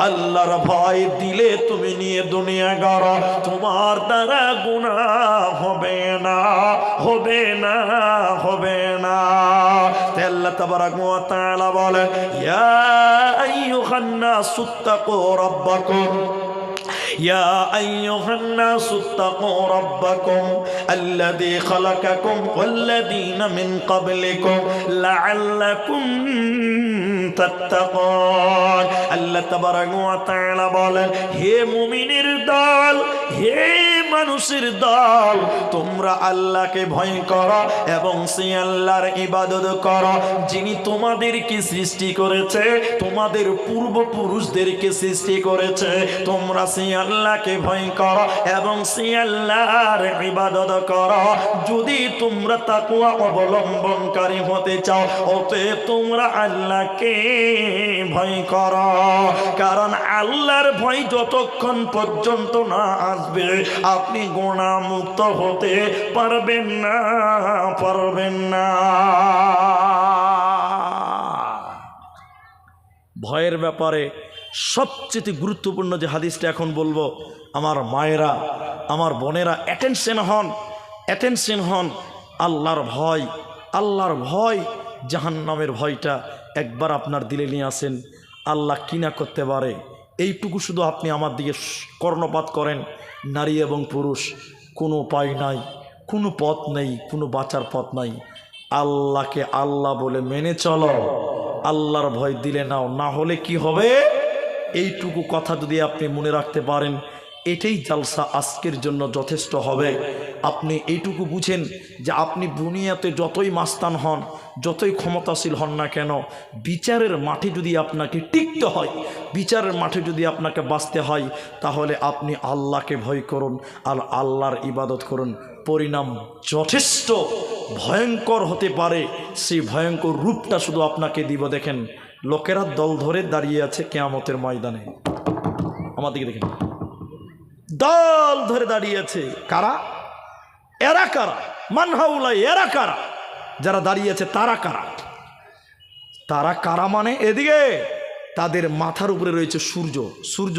A: আল্লাহর ভয় দিলে তুমি নিয়ে দুনিয়া গড়ো, তোমার দ্বারা গুনাহ হবে না, হবে না, হবে না। আল্লাহ তাবারাক ওয়া তাআলা বলেন ইয়া আইয়ুহান নাসু তাকু রাব্বাকুম ইয়া আইয়ুহান নাসু তাকু রাব্বাকুম আল্লাযী খালাকাকুম ওয়াল্লাযীনা মিন ক্বাবলিকুম লাআল্লাকুম তাত্তাকুন। আল্লাহ তাবারাক ওয়া তাআলা বলেন হে মুমিনের দল, হে মানুষের দল, তোমরা আল্লাহকে ভয় করো এবং সেই আল্লাহর ইবাদত করো যিনি তোমাদেরকে সৃষ্টি করেছে, তোমাদের পূর্বপুরুষদেরকে সৃষ্টি করেছে। তোমরা সেই আল্লাহকে ভয় করো এবং সেই আল্লাহর ইবাদত করো যদি তোমরা তাকওয়া অবলম্বনকারী হতে চাও। অতএব তোমরা আল্লাহকে ভয় করো, কারণ আল্লাহর ভয় যতক্ষণ পর্যন্ত না আসবে আপনি গুনাহ মুক্ত হতে পারবেন না, পারবেন না। ভয়ের ব্যাপারে সবচেয়ে গুরুত্বপূর্ণ যে হাদিসটা এখন বলবো, আমার মায়েরা আমার বোনেরা অ্যাটেনশন হন, অ্যাটেনশন হন। আল্লাহর ভয়, আল্লাহর ভয়, জাহান্নামের ভয়টা একবার আপনার দিলে নিয়ে আসেন। আল্লাহ কি না করতে পারে এইটুকু শুধু আপনি আমার দিকে কর্ণপাত করেন। নারী এবং পুরুষ কোনো উপায় নাই, কোনো পথ নেই, কোনো বাঁচার পথ নাই। আল্লাহকে আল্লাহ বলে মেনে চলো, আল্লাহর ভয় দিলে নাও, না হলে কি হবে এইটুকু কথা যদি আপনি মনে রাখতে পারেন এটাই জালসা আজকের জন্য যথেষ্ট হবে। আপনি এইটুকু বুঝেন যে আপনি দুনিয়াতে যতই মাস্তান হন, যতই ক্ষমতাশীল হন না কেন, বিচারের মাঠে যদি আপনাকে টিকতে হয়, বিচারের মাঠে যদি আপনাকে বাঁচতে হয়, তাহলে আপনি আল্লাহকে ভয় করুন আর আল্লাহর ইবাদত করুন। পরিণাম যথেষ্ট ভয়ঙ্কর হতে পারে, সেই ভয়ঙ্কর রূপটা শুধু আপনাকে দিব। দেখেন লোকেরা দল ধরে দাঁড়িয়ে আছে কিয়ামতের ময়দানে, আমার দিকে দেখেন, দল ধরে দাঁড়িয়ে আছে। কারা? এরা কারা? মানহাউলাই, এরা কারা? যারা দাঁড়িয়ে আছে তারা কারা? তারা কারা মানে এদিকে তাদের মাথার উপরে রয়েছে সূর্য, সূর্য,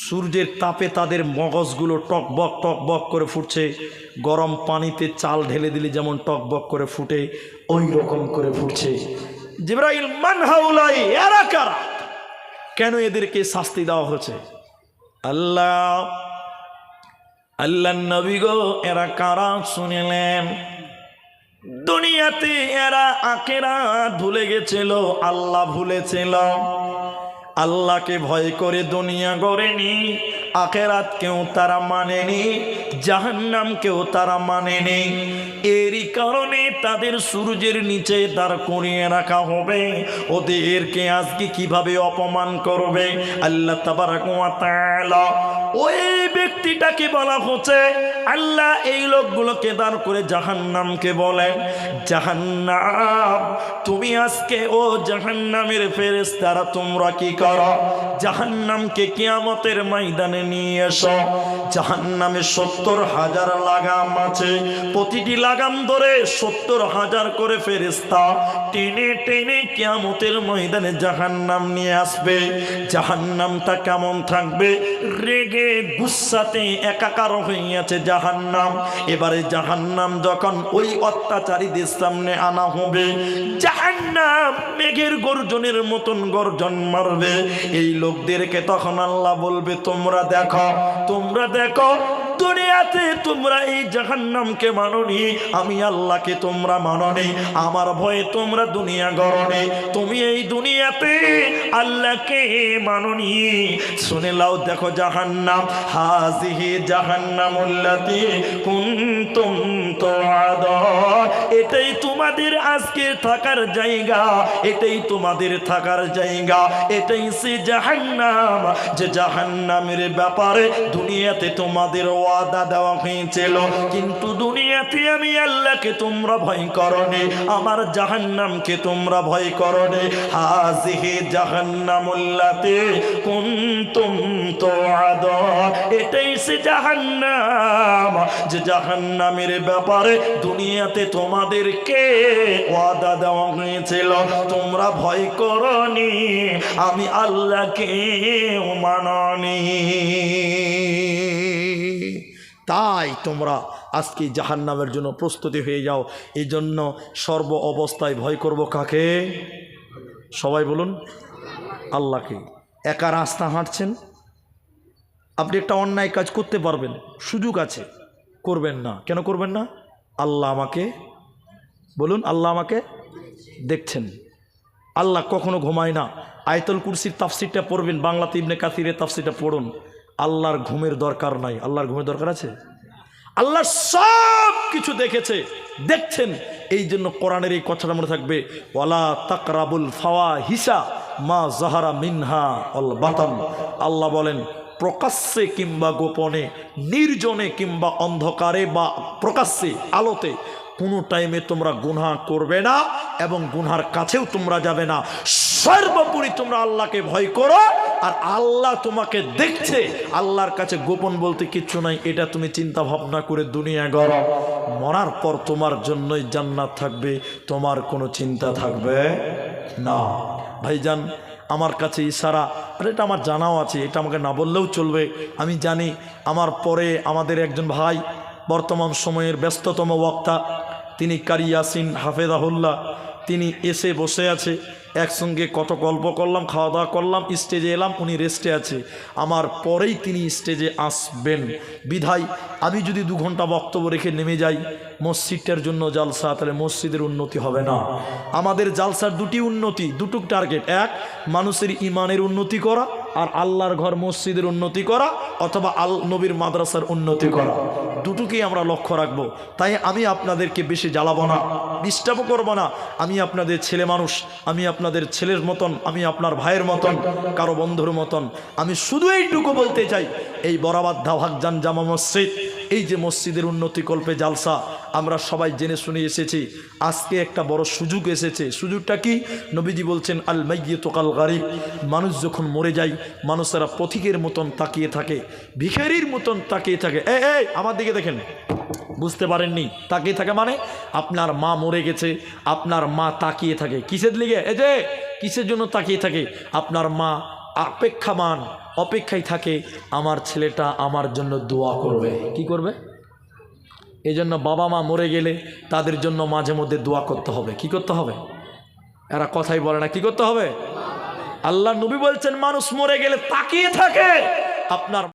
A: সূর্যের তাপে তাদের মগজগুলো টকবক টকবক করে ফুটছে। গরম পানিতে চাল ঢেলে দিলে যেমন টকবক করে ফুটে ওই রকম করে ফুটছে। জিবরাইল মানহাউলাই, এরা কারা? কেন এদেরকে শাস্তি দেওয়া হচ্ছে? আল্লাহ নবী গো এরা কারা শুনিলেন। দুনিয়াতে এরা আখিরাত ভুলে গেছিল, আল্লাহ ভুলেছিল। আল্লাহকে ভয় করে দুনিয়া গড়েনি, আখিরাতকেও তারা মানেনি, জাহান্নামকেও তারা মানেনি। এরই কারণে তাদের সূর্যের নিচে দাঁড় করিয়ে রাখা হবে। ওদেরকে আজকে কিভাবে অপমান করবে আল্লাহ তাবারক ওয়া তাআলা ওই ব্যক্তিটাকে বলা হচ্ছে, আল্লাহ এই লোকগুলোকে দাঁড় করে জাহান্নামকে বলেন, জাহান্নাম তুমি আজকে ও জাহান্নামের ফেরেশতারা তোমরা কি করো? জাহান্নামকে কিয়ামতের ময়দানে নিয়ে এসো। জাহান্নামে 70,000 লাগাম আছে, প্রতিটি লাগাম ধরে 70,000 করে ফেরেশতা টেনে টেনে কিয়ামতের ময়দানে জাহান্নাম নিয়ে আসবে। জাহান্নামটা কেমন থাকবে? রেগে গুসাতে একাকার হয়ে আছে জাহান্নাম। এবারে জাহান্নাম যখন ওই অত্যাচারীদের সামনে আনা হবে, জাহান্নাম মেঘের গর্জনের মতন গর্জন মারবে। এই লোকদেরকে তখন আল্লাহ বলবে, তোমরা দেখো, তোমরা দেখো, দুনিয়াতে তোমরা এই জাহান্নামকে মানোনি, আমি আল্লাহকে তোমরা মানোনি, আমার ভয়ে তোমরা দুনিয়া গড়নি, তুমি এই দুনিয়াতে আল্লাহকে মানোনি। শুনে লাও, দেখো জাহান্নাম, হাজিহি জাহান্নামুল্লাতী কুনতুম তুআদুন, এটাই তোমাদের আজকে থাকার জায়গা, এটাই তোমাদের থাকার জায়গা, এটাই সে জাহান্নাম যে জাহান্নামের ব্যাপারে দুনিয়াতে তোমাদের ওয়াদা দেওয়া হয়েছিল, কিন্তু দুনিয়াতে আমি আল্লাহকে তোমরা ভয় করনি, আমার জাহান্নামকে তোমরা ভয় করনি। হাজিহি জাহান্নামুল্লাতী কুনতুম তুআদুন, এটাই সে জাহান্নাম যে জাহান্নামের ব্যাপারে দুনিয়াতে তোমাদেরকে ওয়াদা দেওয়া হয়েছিল, তোমরা ভয় করনি, আমি আল্লাহকে মাননি। তাই তোমরা আজকে জাহান্নামের জন্য প্রস্তুতি হয়ে যাও। এই জন্য সর্ব অবস্থায় ভয় করব কাকে? সবাই বলুন, আল্লাহকে। একা রাস্তা হাঁটছেন, আপনি একটা অন্যায় কাজ করতে পারবেন, সুযোগ আছে, করবেন না। কেন করবেন না? আল্লাহ আমাকে, বলুন, আল্লাহ আমাকে দেখছেন। আল্লাহ কখনো ঘুমায় না। আয়াতুল কুরসির তাফসিরটা পড়বেন, বাংলাতে ইবনে কাসিরের তাফসিরটা পড়ুন। আল্লাহর ঘুমের দরকার নাই। আল্লাহর ঘুমের দরকার আছে? আল্লাহ সব কিছু দেখেছে, দেখছেন। এই জন্য কোরআনের এই কথাটা মনে থাকবে, ওয়ালা তাকরাবুল ফাওয়াহিশা মা যাহারা মিনহা ওয়াল বাতান। আল্লাহ বলেন, প্রকাশ্যে কিংবা গোপনে, নির্জনে কিংবা অন্ধকারে বা প্রকাশ্যে আলোতে কোনো টাইমে তোমরা গুনাহ করবে না এবং গুনহার কাছেও তোমরা যাবে না। সর্বোপরি তোমরা আল্লাহকে ভয় করো, আর আল্লাহ তোমাকে দেখছে। আল্লাহর কাছে গোপন বলতে কিচ্ছু নাই, এটা তুমি চিন্তা ভাবনা করে দুনিয়া গড়ো। মরার পর তোমার জন্যই জান্নাত থাকবে, তোমার কোনো চিন্তা থাকবে না। ভাইজান, আমার কাছে ইশারা, আর এটা আমার জানাও আছে, এটা আমাকে না বললেও চলবে। আমি জানি আমার পরে আমাদের একজন ভাই, বর্তমান সময়ের ব্যস্ততম বক্তা, তিনি কারি ইয়াসিন হাফেজাহুল্লাহ, তিনি এসে বসে আছে। একসঙ্গে কত গল্প করলাম, খাওয়া দাওয়া করলাম, স্টেজে এলাম, উনি রেস্টে আছে। আমার পরেই তিনি স্টেজে আসবেন। বিধায় আমি যদি 2 ঘন্টা বক্তব্য রেখে নেমে যাই মসজিদটার জন্য জালসা, তাহলে মসজিদের উন্নতি হবে না। আমাদের জালসার 2টি উন্নতি, 2টুক টার্গেট। এক, মানুষের ইমানের উন্নতি করা, আর আল্লাহর ঘর মসজিদের উন্নতি করা, অথবা নবীর মাদ্রাসার উন্নতি করা। 2টুকেই আমরা লক্ষ্য রাখবো। তাই আমি আপনাদেরকে বেশি জ্বালাবো না, ডিস্টার্বও করবো না। আমি আপনাদের ছেলে মানুষ, আমি আপনাদের ছেলের মতন, আমি আপনার ভাইয়ের মতন, কারো বন্ধুর মতন। আমি শুধু এইটুকু বলতে চাই, এই বরাবাদ ভাগজান জামা মসজিদ, এই যে মসজিদের উন্নতি কল্পে জালসা, আমরা সবাই জেনে শুনে এসেছি। আজকে একটা বড় সুযোগ এসেছে। সুযোগটা কি? নবীজি বলছেন, আল মাইয়িতু কাল গারিব, মানুষ যখন মরে যায় মানুষেরা পথিকের মতন তাকিয়ে থাকে, ভিখারির মতন তাকিয়ে থাকে। এই আমার দিকে দেখেন, বুঝতে পারেননি? তাকিয়ে থাকে মানে আপনার মা মরে গেছে, আপনার মা তাকিয়ে থাকে কিসের লিগে? এই যে কিসের জন্য তাকিয়ে থাকে? আপনার মা অপেক্ষায় থাকে, আমার ছেলেটা আমার জন্য দোয়া করবে। কি করবে? এই জন্য বাবা মা মরে গেলে তাদের জন্য মাঝে মধ্যে দোয়া করতে হবে। কি করতে হবে? এরা কথাই বলে না, কি করতে হবে? আল্লাহ নবী বলছেন, মানুষ মরে গেলে তাকিয়ে থাকে আপনার